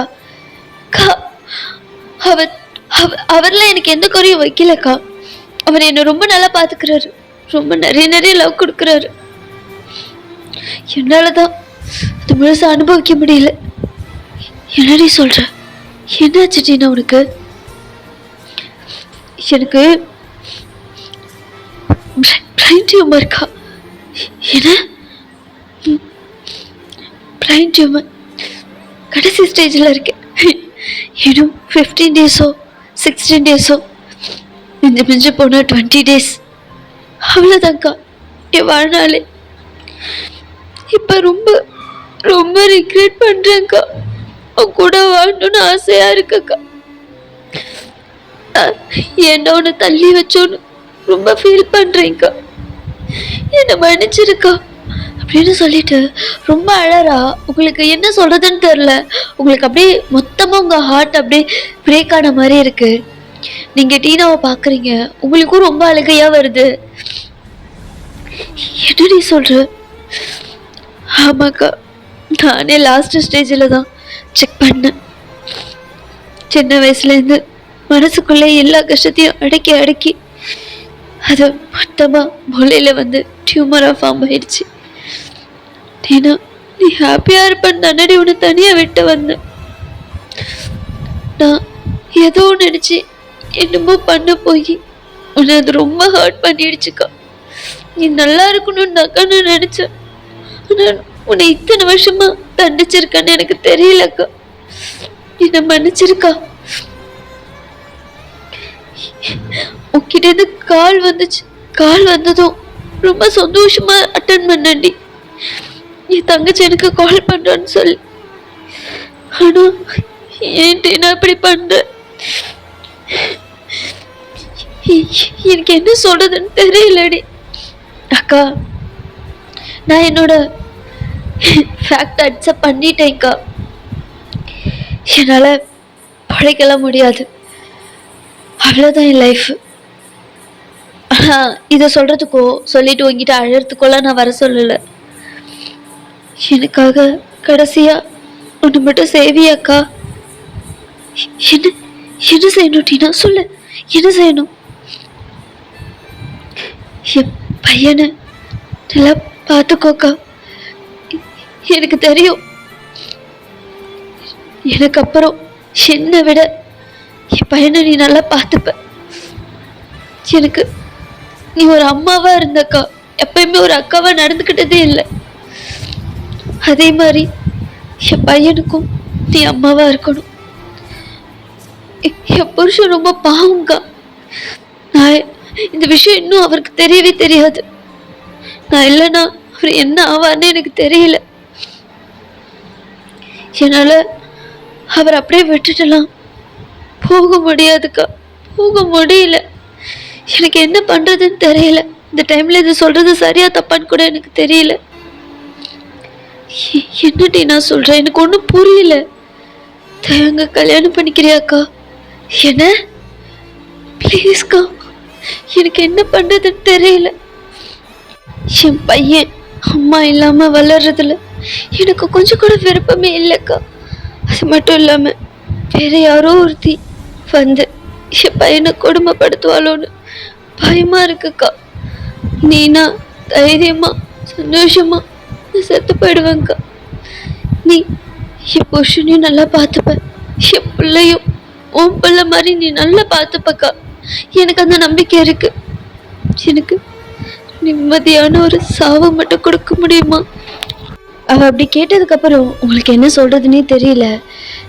S1: அவர்ல எனக்கு எந்த குறையும் வைக்கலக்கா. அவர் என்னை ரொம்ப நல்லா பார்த்துக்கிறாரு. ரொம்ப நிறைய லவ் கொடுக்குறாரு. என்னாலதான் அது முழுசா அனுபவிக்க முடியல. என்னடி சொல்ற? என்னாச்சு டீனா உனக்கு? எனக்கு பிரைன் டியூமர் இருக்கா? என்ன பிரைன் டியூமர்? கடைசி ஸ்டேஜில் இருக்கேன். இன்னும் 15 days-ஓ 16 days-ஓ, மிஞ்சு போனா 20 days, அவ்வளோதான்க்கா என் வாழ்நாளே. இப்போ ரொம்ப ரிக்ரெட் பண்ணுறேன்க்கா. அவன் கூட வாழணும்னு ஆசையாக இருக்குக்கா. என்ன ஒன்று தள்ளி வச்சோன்னு ரொம்ப ஃபீல் பண்ணுறேன்க்கா. என்னை மன்னிச்சிருக்கா அப்படின்னு சொல்லிட்டு ரொம்ப அழறா. உங்களுக்கு என்ன சொல்றதுன்னு தெரியல. உங்களுக்கு அப்படியே மொத்தமாக உங்கள் ஹார்ட் அப்படியே பிரேக் ஆன மாதிரி இருக்கு. நீங்கள் டீனாவை பார்க்குறீங்க, உங்களுக்கும் ரொம்ப அழுகையாக வருது. என்னடி சொல்ற? ஆமாக்கா, நானே லாஸ்ட் ஸ்டேஜில் தான் செக் பண்ணேன். சின்ன வயசுலேருந்து மனசுக்குள்ளே எல்லா கஷ்டத்தையும் அடக்கி அது மொத்தமாக மூளையில் வந்து டியூமராக ஃபார்ம் ஆயிடுச்சு. டீனா, நீ ஹாப்பியா இருப்பேன்னு தானடி உன்னை தனியா விட்டு வந்தேன். நான் ஏதோ நினைச்சு என்னமோ பண்ண போய் உன்னை அது ரொம்ப ஹர்ட் பண்ணிடுச்சுக்கா. நீ நல்லா இருக்கணும்னு நான் நினைச்சேன். ஆனா உன்னை இத்தனை வருஷமா தண்டிச்சிருக்கான்னு எனக்கு தெரியலக்கா. என்னை மன்னிச்சிருக்கா. உன்கிட்ட இருந்து கால் வந்துச்சு. கால் வந்ததும் ரொம்ப சந்தோஷமா அட்டன் பண்ணண்டி. என் தங்கச்சி எனக்கு கால் பண்றான்னு சொல்லி. ஆனா ஏன்ட்டு நான் இப்படி பண்ற? எனக்கு என்ன சொல்றதுன்னு தெரியலடி. அக்கா, நான் என்னோட ஃபேக்ட் அக்செப்ட் பண்ணிட்டேன்க்கா. என்னால் பழைக்கலாம் முடியாது, அவ்வளோதான் என் லைஃப். ஆனால் இதை சொல்கிறதுக்கோ சொல்லிட்டு உங்ககிட்ட அழறதுக்கோலாம் நான் வர சொல்லலை. எனக்காக கடைசியாக ஒன்று மட்டும் சேவியாக்கா. என்ன என்ன செய்யணும் டீனா? சொல்லு, என்ன செய்யணும்? என் பையனை நல்லா பார்த்துக்கோக்கா. எனக்கு தெரியும், எனக்கு அப்புறம் என்னை விட என் பையனை நீ நல்லா பார்த்துப்ப. எனக்கு நீ ஒரு அம்மாவா இருந்தக்கா, எப்பயுமே ஒரு அக்காவா நடந்துக்கிட்டதே இல்லை. அதே மாதிரி என் பையனுக்கும் நீ அம்மாவா இருக்கணும். என் புருஷன் ரொம்ப பாவம்க்கா. நான் இந்த விஷயம் இன்னும் அவருக்கு தெரியவே தெரியாது. நான் இல்லைன்னா அவர் என்ன ஆவார்னு எனக்கு தெரியல. என்னால அவர் அப்படியே விட்டுட்டலாம் போக முடியாதுக்கா, போக முடியல. எனக்கு என்ன பண்றதுன்னு தெரியல. இந்த டைம்ல இது சொல்றது சரியா தப்பான்னு கூட எனக்கு தெரியல. என்னடி நான் சொல்றேன், எனக்கு ஒன்றும் புரியல. தயங்க கல்யாணம் பண்ணிக்கிறியாக்கா? என்ன ப்ளீஸ்க்கா, எனக்கு என்ன பண்றதுன்னு தெரியல. என் பையன் அம்மா இல்லாம வளர்றதுல எனக்கு கொஞ்சம் கூட விருப்பமே இல்லைக்கா. அது மட்டும் இல்லாம வேற யாரோ ஒருத்தி வந்து என் பையனை கொடுமைப்படுத்துவாளோன்னு பயமா இருக்குக்கா. நீனா தைரியமா சந்தோஷமா செத்து போயிடுவேங்க்கா. நீ என் புருஷனையும் நல்லா பார்த்துப்ப, என் பிள்ளையும் உன் பிள்ளை மாதிரி நீ நல்லா பார்த்துப்பக்கா. எனக்கு அந்த நம்பிக்கை இருக்கு. எனக்கு நிம்மதியான ஒரு சாவை மட்டும் கொடுக்க முடியுமா? அவ அப்படி கேட்டதுக்கு அப்புறம் உங்களுக்கு என்ன சொல்றதுன்னே தெரியல.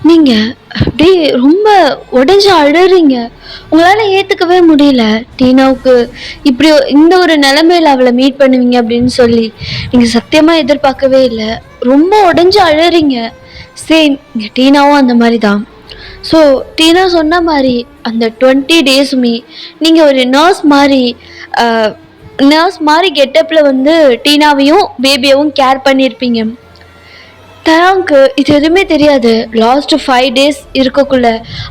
S1: நீங்க அப்படியே ரொம்ப உடைஞ்சு அழறீங்க. உங்களால ஏத்துக்கவே முடியல டீனாவுக்கு இப்படி இந்த ஒரு நிலைமையில அவளை மீட் பண்ணுவீங்க அப்படின்னு சொல்லி நீங்க சத்தியமா எதிர்பார்க்கவே இல்லை. ரொம்ப உடைஞ்சு அழறீங்க. சேம் இங்க டீனாவும் அந்த மாதிரி தான். ஸோ டீனா சொன்ன மாதிரி அந்த 20 டேஸுமே நீங்க ஒரு நர்ஸ் மாதிரி கெட்டப்ல வந்து டீனாவையும் பேபியவும் கேர் பண்ணியிருப்பீங்க. தயாங்க்கு இது எதுவுமே தெரியாது. லாஸ்ட் 5 டேஸ் இருக்கக்குள்ள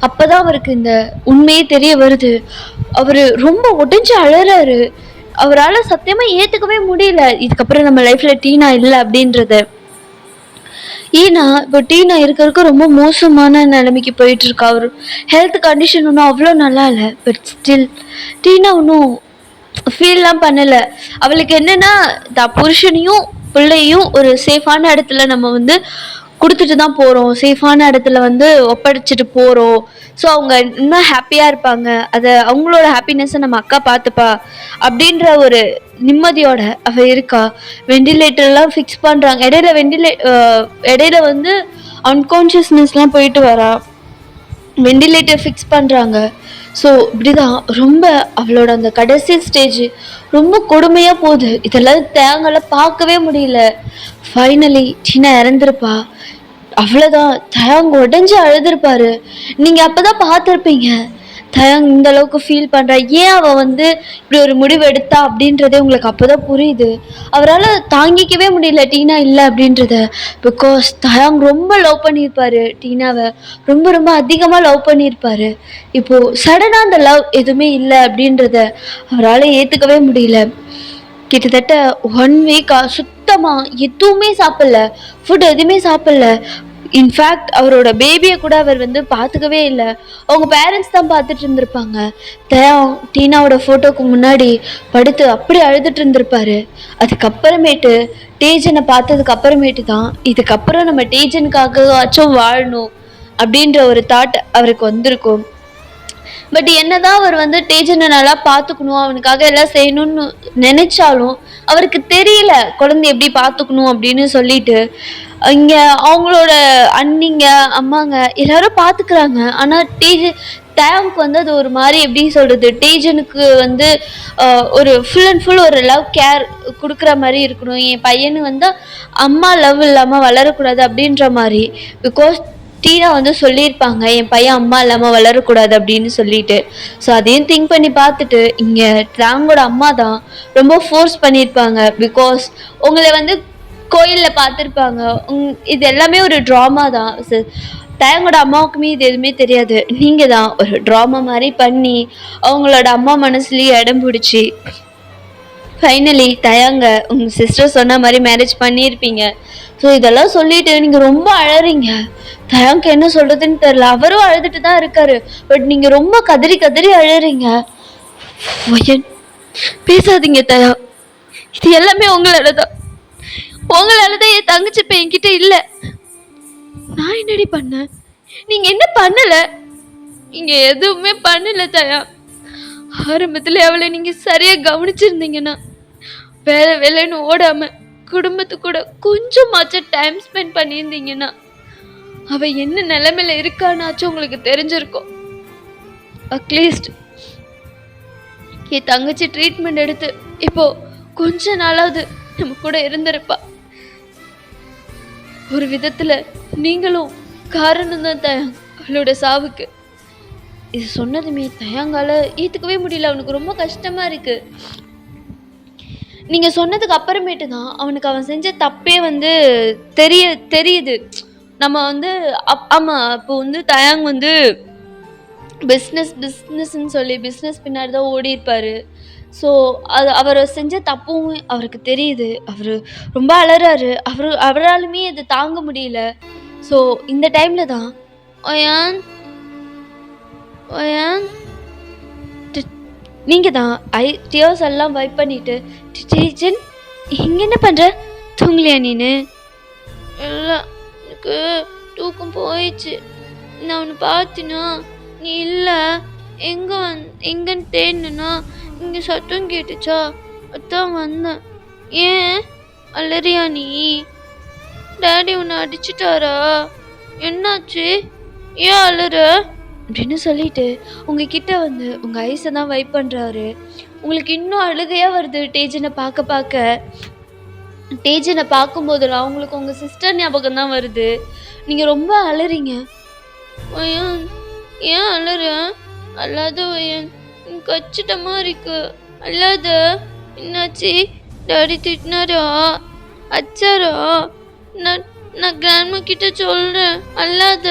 S1: அப்பதான் அவருக்கு இந்த உண்மையே தெரிய வருது. அவரு ரொம்ப உடைஞ்சு அழறாரு. அவரால் சத்தியமா ஏத்துக்கவே முடியல இதுக்கப்புறம் நம்ம லைஃப்ல டீனா இல்லை அப்படின்றத. ஏன்னா இப்போ டீனா இருக்க ரொம்ப மோசமான நிலைமைக்கு போயிட்டு இருக்கா. அவர் ஹெல்த் கண்டிஷன் ஒன்றும் அவ்வளோ நல்லா இல்லை. பட் ஸ்டில் டீனா ஒன்றும் ஃபீல்லாம் பண்ணல. அவளுக்கு என்னன்னா புருஷனையும் பிள்ளையும் ஒரு சேஃபான இடத்துல நம்ம வந்து கொடுத்துட்டு தான் போறோம், சேஃபான இடத்துல வந்து ஒப்படைச்சிட்டு போறோம். ஸோ அவங்க இன்னும் ஹாப்பியா இருப்பாங்க, அதை அவங்களோட ஹாப்பினஸை நம்ம அக்கா பார்த்துப்பா அப்படின்ற ஒரு நிம்மதியோட அவ இருக்கா. வெண்டிலேட்டர்லாம் ஃபிக்ஸ் பண்றாங்க. இடையில வந்து அன்கான்ஷியஸ்னஸ்லாம் போயிட்டு வரா. வெண்டிலேட்டர் ஃபிக்ஸ் பண்றாங்க. ஸோ இப்படிதான் ரொம்ப அவளோட அந்த கடைசி ஸ்டேஜ் ரொம்ப கொடுமையா போகுது. இதெல்லாம் தேங்கெல்லாம் பார்க்கவே முடியல. ஃபைனலி டீனா இறந்துருப்பா. அவ்வளோதான். தயாங் உடஞ்சி அழுதுருப்பாரு. நீங்க அப்பதான் பார்த்துருப்பீங்க தயாங் இந்த அளவுக்கு ஃபீல் பண்றா, ஏன் அவ வந்து இப்படி ஒரு முடிவு எடுத்தா அப்படின்றதே உங்களுக்கு அப்போதான் புரியுது. அவரால் தாங்கிக்கவே முடியல டீனா இல்லை அப்படின்றத. பிகாஸ் தயாங் ரொம்ப லவ் பண்ணியிருப்பாரு டீனாவை, ரொம்ப ரொம்ப அதிகமாக லவ் பண்ணியிருப்பாரு. இப்போ சடனாக அந்த லவ் எதுவுமே இல்லை அப்படின்றத அவரால் ஏற்றுக்கவே முடியல. கிட்டத்தட்ட 1 வீக்கா சுத்தமாக எதுவுமே சாப்பிடல, ஃபுட் எதுவுமே சாப்பிடல. இன்ஃபேக்ட் அவரோட பேபியை கூட அவர் வந்து பார்த்துக்கவே இல்லை. அவங்க பேரண்ட்ஸ் தான் பார்த்துட்டு இருந்திருப்பாங்க. டீனாவோட ஃபோட்டோக்கு முன்னாடி படுத்து அப்படி அழுதுட்டு இருந்திருப்பாரு. அதுக்கப்புறமேட்டு டேஜனை பார்த்ததுக்கு அப்புறமேட்டு தான் இதுக்கப்புறம் நம்ம டேஜனுக்காகவாச்சும் வாழணும் அப்படின்ற ஒரு தாட் அவருக்கு வந்திருக்கும். பட் என்னதான் அவர் வந்து டேஜனை நல்லா பார்த்துக்கணும், அவனுக்காக எல்லாம் செய்யணும்னு நினைச்சாலும் அவருக்கு தெரியல குழந்தை எப்படி பார்த்துக்கணும் அப்படின்னு சொல்லிட்டு. இங்க அவங்களோட அண்ணிங்க அம்மாங்க எல்லாரும் பார்த்துக்கிறாங்க. ஆனா டேங்க் வந்து அது ஒரு மாதிரி எப்படி சொல்றது, டேஜனுக்கு வந்து ஒரு ஃபுல் அண்ட் ஃபுல் ஒரு லவ் கேர் கொடுக்குற மாதிரி இருக்கணும். என் பையனு வந்து அம்மா லவ் இல்லாமல் வளரக்கூடாது அப்படின்ற மாதிரி. பிகாஸ் டீனா வந்து சொல்லியிருப்பாங்க என் பையன் அம்மா இல்லாமல் வளரக்கூடாது அப்படின்னு சொல்லிட்டு. ஸோ அதையும் திங்க் பண்ணி பார்த்துட்டு இங்கே டேங்கோட அம்மா தான் ரொம்ப ஃபோர்ஸ் பண்ணியிருப்பாங்க. பிகாஸ் உங்களை வந்து கோயிலில் பார்த்துருப்பாங்க. இது எல்லாமே ஒரு ட்ராமா தான். டேங்கோட அம்மாவுக்குமே இது எதுவுமே தெரியாது. நீங்கள் தான் ஒரு ட்ராமா மாதிரி பண்ணி அவங்களோட அம்மா மனசுலேயே இடம் பிடிச்சி ஃபைனலி தயாங்க உங்கள் சிஸ்டர் சொன்ன மாதிரி மேரேஜ் பண்ணியிருப்பீங்க. ஸோ இதெல்லாம் சொல்லிட்டு நீங்கள் ரொம்ப அழறீங்க. தயாங்க்கு என்ன சொல்கிறதுன்னு தெரில. அவரும் அழுதுட்டு தான் இருக்காரு. பட் நீங்கள் ரொம்ப கதறி கதறி அழறீங்க. பேசாதீங்க தயா. இது எல்லாமே உங்களாலதான். உங்களாலதான் என் தங்கச்சி இப்ப என்கிட்ட இல்ல. நான் என்னடி பண்ணேன்? நீங்க என்ன பண்ணல? நீங்க எதுவுமே பண்ணல தயா. ஆரம்பத்துல அவளை நீங்க சரியா கவனிச்சிருந்தீங்கன்னா, வேலை வேலைன்னு ஓடாம குடும்பத்து கூட கொஞ்சமாச்சும் டைம் ஸ்பெண்ட் பண்ணியிருந்தீங்கன்னா, அவ என்ன நிலைமையில இருக்கான்னாச்சும் உங்களுக்கு தெரிஞ்சிருக்கும். அட்லீஸ்ட் என் தங்கச்சி ட்ரீட்மெண்ட் எடுத்து இப்போ கொஞ்ச நாளாவது நம்ம கூட இருந்திருப்பா. ஒரு விதத்துல நீங்களும் காரணம் தான் தயாங் அவளோட சாவுக்கு. இது சொன்னதுமே தயாங்கால ஏத்துக்கவே முடியல. அவனுக்கு ரொம்ப கஷ்டமா இருக்கு. நீங்க சொன்னதுக்கு அப்புறமேட்டு தான் அவனுக்கு அவன் செஞ்ச தப்பே வந்து தெரியுது. நம்ம வந்து ஆமா, அப்போ வந்து தயாங் வந்து பிஸ்னஸ்ன்னு சொல்லி பிஸ்னஸ் பின்னாடி தான் ஓடி இருப்பாரு. ஸோ அது அவர் செஞ்ச தப்பும் அவருக்கு தெரியுது. அவர் ரொம்ப அலறாரு. அவராலுமே அதை தாங்க முடியல. ஸோ இந்த டைம்ல தான் ஒயான் ஒயான் நீங்க தான் டியர்ஸ் எல்லாம் வைப் பண்ணிட்டு டீச்சன் இங்க என்ன பண்ற? தூங்கலையா நீனு? இல்லை, எனக்கு தூக்கம் போயிடுச்சு. நான் உன்னை பார்த்தினா நீ இல்லை. எங்கன்னு தேடினா இங்கே சத்தம் கேட்டுச்சா, அதான் வந்தேன். ஏன் அலறியா நீ? டேடி உன்னை அடிச்சிட்டாரா? என்னாச்சு? ஏன் அலற? அப்படின்னு சொல்லிட்டு உங்ககிட்ட வந்து உங்க ஐஸை தான் வைப் பண்றாரு. உங்களுக்கு இன்னும் அழுகையா வருது டேஜனை பார்க்க. டேஜனை பார்க்கும்போதெல்லாம் உங்களுக்கு உங்க சிஸ்டர் ஞாபகம் தான் வருது. நீங்க ரொம்ப அலறீங்க. ஒயன் ஏன் அலற? அல்லாத ஒயன், கச்சிட்டமா இருக்கு. அல்லாத என்னாச்சு? டாடி திட்டினாரா? அச்சாரா? நான் கிராண்ட்மா கிட்ட சொல்றேன். அல்லாத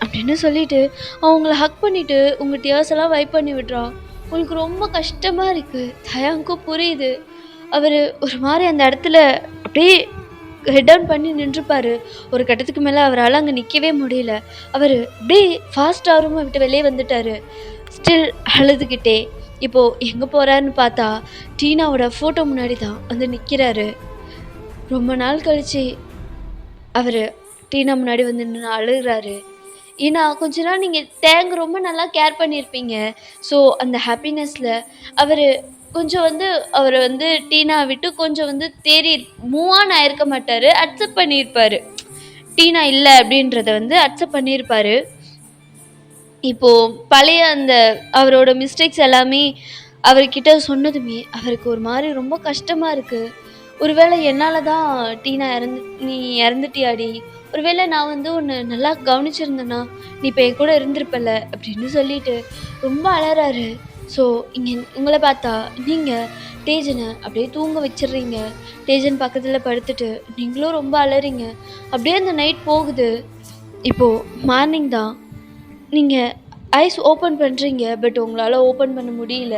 S1: அப்படின்னு சொல்லிட்டு அவங்கள ஹக் பண்ணிட்டு உங்க டியர்ஸ் எல்லாம் வைப் பண்ணி விடுறான். உங்களுக்கு ரொம்ப கஷ்டமா இருக்கு. தயாங்கும் புரியுது. அவர் ஒரு மாதிரி அந்த இடத்துல அப்படியே ஹெட் டவுன் பண்ணி நின்றுப்பாரு. ஒரு கட்டத்துக்கு மேலே அவரால் அங்கே நிற்கவே முடியல. அவர் அப்படியே ஃபாஸ்ட்டாக ரூமை விட்டு வெளியே வந்துட்டார். ஸ்டில் அழுதுகிட்டே. இப்போது எங்கே போகிறாருன்னு பார்த்தா டீனாவோட ஃபோட்டோ முன்னாடி தான் வந்து நிற்கிறாரு. ரொம்ப நாள் கழித்து அவர் டீனா முன்னாடி வந்து நின்று அழுகிறாரு. ஏன்னா கொஞ்ச நாள் நீங்கள் தேங்க ரொம்ப நல்லா கேர் பண்ணியிருப்பீங்க. ஸோ அந்த ஹாப்பினஸில் அவர் கொஞ்சம் வந்து அவரை வந்து டீனா விட்டு கொஞ்சம் வந்து மூவ் ஆன் ஆயிருக்க மாட்டார். அக்செப்ட் பண்ணியிருப்பார். டீனா இல்லை அப்படின்றத வந்து அக்செப்ட் பண்ணியிருப்பார். இப்போது பழைய அந்த அவரோட மிஸ்டேக்ஸ் எல்லாமே அவர்கிட்ட சொன்னதுமே அவருக்கு ஒரு மாதிரி ரொம்ப கஷ்டமாக இருக்குது. ஒருவேளை என்னால் தான் டீனா நீ இறந்துட்டியாடி, ஒருவேளை நான் வந்து உன்னை நல்லா கவனிச்சிருந்தேன்னா நீ இப்போ என் கூட இருந்திருப்பல அப்படின்னு சொல்லிட்டு ரொம்ப அலறாரு. ஸோ இங்கே உங்களை பார்த்தா நீங்கள் டேஜனை அப்படியே தூங்க வச்சிடுறீங்க. டேஜன் பக்கத்தில் படுத்துட்டு நீங்களும் ரொம்ப அலறீங்க. அப்படியே அந்த நைட் போகுது. இப்போது மார்னிங் தான் நீங்கள் ஐஸ் ஓப்பன் பண்ணுறீங்க. பட் உங்களால் ஓப்பன் பண்ண முடியல.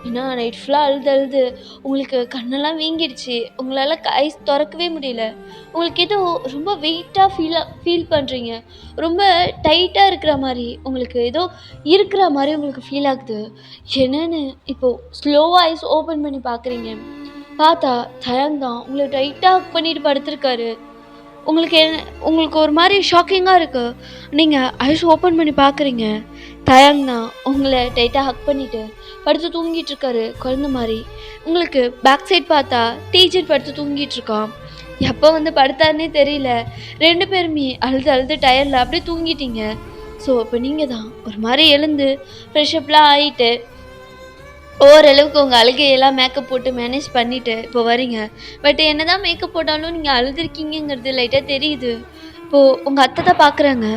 S1: ஏன்னா நைட் ஃபுல்லாக அழுது உங்களுக்கு கண்ணெல்லாம் வீங்கிடுச்சு. உங்களால் ஐஸ் திறக்கவே முடியல. உங்களுக்கு ஏதோ ரொம்ப வெயிட்டாக ஃபீல் பண்ணுறீங்க. ரொம்ப டைட்டாக இருக்கிற மாதிரி உங்களுக்கு ஏதோ இருக்கிற மாதிரி உங்களுக்கு ஃபீல் ஆகுது. என்னன்னு இப்போது ஸ்லோவாக ஐஸ் ஓப்பன் பண்ணி பார்க்குறீங்க. பார்த்தா தயாங் தான் உங்களை டைட்டாக பண்ணிட்டு படுத்திருக்காரு. உங்களுக்கு ஒரு மாதிரி ஷாக்கிங்காக இருக்குது. நீங்கள் ஐஸ் ஓப்பன் பண்ணி பார்க்குறீங்க. தயாங் தான் உங்களை டைட்டாக ஹக் பண்ணிவிட்டு படுத்து தூங்கிட்டு இருக்காரு குழந்த மாதிரி. உங்களுக்கு பேக் சைட் பார்த்தா டீச்சர் படுத்து தூங்கிட்டு இருக்கான். எப்போ வந்து படுத்தாருன்னே தெரியல. 2 பேருமே அழுது டயர்டில் அப்படியே தூங்கிட்டீங்க. ஸோ இப்போ நீங்கள் தான் ஒரு மாதிரி எழுந்து ஃப்ரெஷ்அப்லாம் ஆகிட்டு ஓரளவுக்கு உங்கள் அழுகையெல்லாம் மேக்கப் போட்டு மேனேஜ் பண்ணிவிட்டு இப்போ வரீங்க. பட் என்ன தான் மேக்கப் போட்டாலும் நீங்கள் அழுதுருக்கீங்கிறது லைட்டாக தெரியுது. இப்போது உங்கள் அத்தை தான் பார்க்குறாங்க.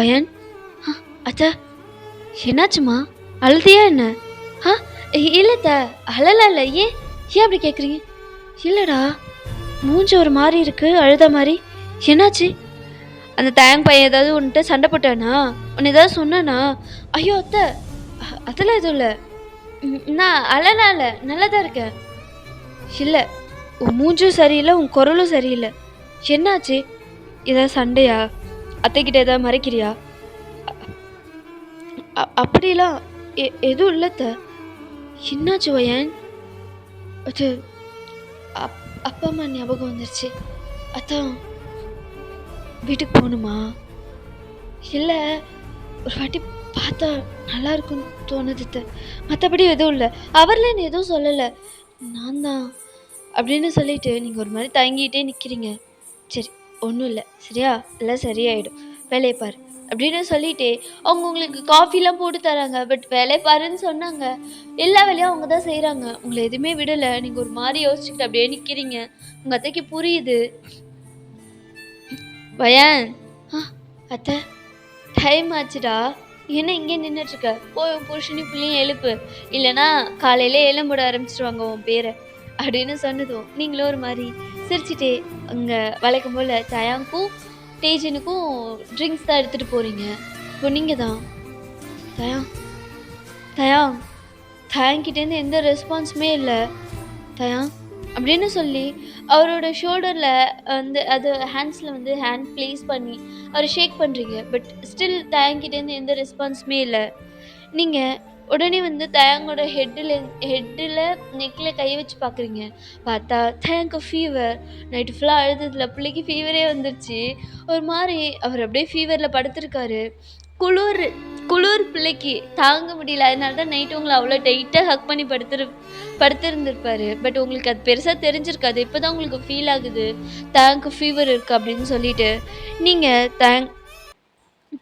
S1: ஒயன், அத்தை என்னாச்சுமா? அழுதியா என்ன? இல்லைத்த அழலாம் இல்லை. ஏன் அப்படி கேட்குறீங்க? இல்லைடா, மூஞ்சி ஒரு மாதிரி இருக்குது, அழுத மாதிரி. என்னாச்சு? அந்த தயாங் பையன் ஏதாவது உன்கிட்ட சண்டை போட்டானா? உன்னை ஏதாவது சொன்னானா? ஐயோ அத்தை, அதெல்லாம் எதுவும் இல்லை. நான் அழலாம் இல்லை, நல்லா தான் இருக்கேன். இல்லை, உன் மூஞ்சும் சரியில்லை, உன் குரலும் சரியில்லை. என்னாச்சு? ஏதாவது சண்டையா? அத்தைக்கிட்ட ஏதாவது மறைக்கிறியா? அப்படிலாம் எதுவும் இல்லைத்த. என்னாச்சு வயன்? அது அப் அப்பா அம்மா ஞாபகம் வந்துருச்சு. அதான் வீட்டுக்கு போகணுமா? இல்லை, ஒரு வாட்டி பார்த்தா நல்லா இருக்கும்னு தோணுது அத்தை. மற்றபடி எதுவும் இல்லை. அவர்லாம் என்ன எதுவும் சொல்லலை. நான் தான் அப்படின்னு சொல்லிட்டு நீங்கள் ஒரு மாதிரி தயங்கிட்டே நிற்கிறீங்க. சரி, ஒன்றும் இல்லை, சரியா? எல்லாம் சரியாயிடும், வேலையை பாரு அப்படின்னு சொல்லிட்டு அவங்க உங்களுக்கு காஃபிலாம் போட்டு தராங்க. பட் வேலையை பாருன்னு சொன்னாங்க. எல்லா வேலையும் அவங்க தான் செய்கிறாங்க, உங்களை எதுவுமே விடலை. நீங்கள் ஒரு மாதிரி யோசிச்சுக்கிட்டு அப்படியே நிற்கிறீங்க. உங்கள் அத்தைக்கு புரியுது. பையன், அத்தை டைம் ஆச்சுடா, என்ன இங்கே நின்றுட்டுருக்க? போய் உன் புருஷனையும் பிள்ளையும் எழுப்பு, இல்லைனா காலையில் ஏலம் போட ஆரம்பிச்சிருவாங்க உன் பேரை அப்படின்னு சொன்னதும் நீங்களும் ஒரு மாதிரி சிரிச்சிட்டே அங்கே வழக்கம் போல் தயாங்க்கும் தேஜனுக்கும் ட்ரிங்க்ஸ் தான் எடுத்துகிட்டு போகிறீங்க. இப்போ நீங்கள் தான் தயாங் தயாங்கிட்டேருந்து எந்த ரெஸ்பான்ஸுமே இல்லை. தயாங் அப்படின்னு சொல்லி அவரோட ஷோல்டரில் வந்து அது ஹேண்ட்ஸில் வந்து ஹேண்ட் ப்ளேஸ் பண்ணி அவர் ஷேக் பண்ணுறீங்க. பட் ஸ்டில் தயாங்கிட்டேருந்து எந்த ரெஸ்பான்ஸுமே இல்லை. நீங்கள் உடனே வந்து தயாங்கோட ஹெட்டில் நெக்கில் கை வச்சு பார்க்குறீங்க. பார்த்தா தயாங்க்கு ஃபீவர். நைட்டு ஃபுல்லாக அழுதுல பிள்ளைக்கு ஃபீவரே வந்துருச்சு. ஒரு மாதிரி அவர் அப்படியே ஃபீவரில் படுத்திருக்காரு. குளிர் பிள்ளைக்கு தாங்க முடியல. அதனால தான் நைட்டு உங்களை அவ்வளோ டைட்டாக ஹக் பண்ணி படுத்திருந்திருப்பாரு. பட் உங்களுக்கு அது பெருசாக தெரிஞ்சிருக்காது. இப்போ தான் உங்களுக்கு ஃபீல் ஆகுது தயாங்க்கு ஃபீவர் இருக்குது அப்படின்னு சொல்லிட்டு நீங்கள்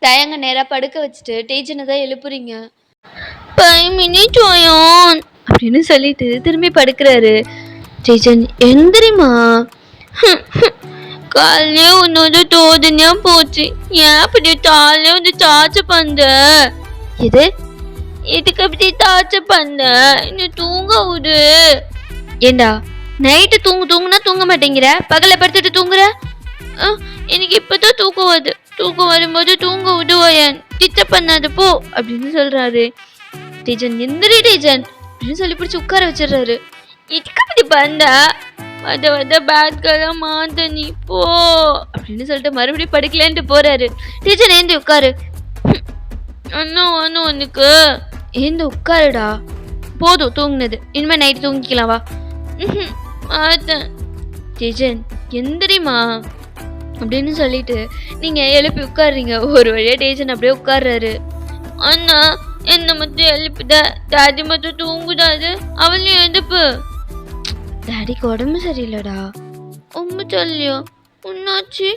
S1: தயாங்க நேராக படுக்க வச்சுட்டு டேஜனை தான் எழுப்புறீங்க. 5 minutes ஆயான் அப்படின்னு சொல்லிட்டு திரும்பி படுக்கிறாரு. டேஜன் எந்திரிமா, காலையே உன்னோட தோதனையா போச்சு, ஏன் அப்படி தாலே வந்து டார்ச்ச பண்ண? எதுக்கு அப்படி டார்ச்ச பண்ண? இன்னும் தூங்க விடு. ஏண்டா நைட்டு தூங்குனா தூங்க மாட்டேங்கிற, பகல படுத்துட்டு தூங்குற? எனக்கு இப்பதான் தூக்கம் வருது, தூக்கம் வரும்போது தூங்க விடுவாயன், டிஸ்டர்ப் பண்ணாது போ அப்படின்னு சொல்றாரு. டேஜன் எந்திரி டேஜன் அப்படின்னு சொல்லி பிடிச்சி உட்கார வச்சிடுறாரு. இதுக்கு அப்படி பண்ணா வத பேட்கெல்லாம் மாத்த நீ போ அப்படின்னு சொல்லிட்டு மறுபடியும் படுக்கலன்ட்டு போறாரு. டேஜன் ஏந்தி உட்காரு. அண்ணா உனக்கு ஏந்து உட்காருடா, போதும் தூங்குனது, இனிமே நைட்டு தூங்கிக்கலாம் வா. மாத்தேன். டேஜன் எந்திரிமா அப்படின்னு சொல்லிட்டு நீங்க எழுப்பி உட்காடுறீங்க. ஒரு வழியா டேஜன் அப்படியே உட்கார்றாரு. அண்ணா என்ன மட்டும் எழுப்பிட, டாடி மட்டும் தூங்குடாது, அவளையும் எழுப்பு. டாடிக்கு உடம்பு சரியில்லடா. உண்மை சொல்லியோ? உன்னாச்சு?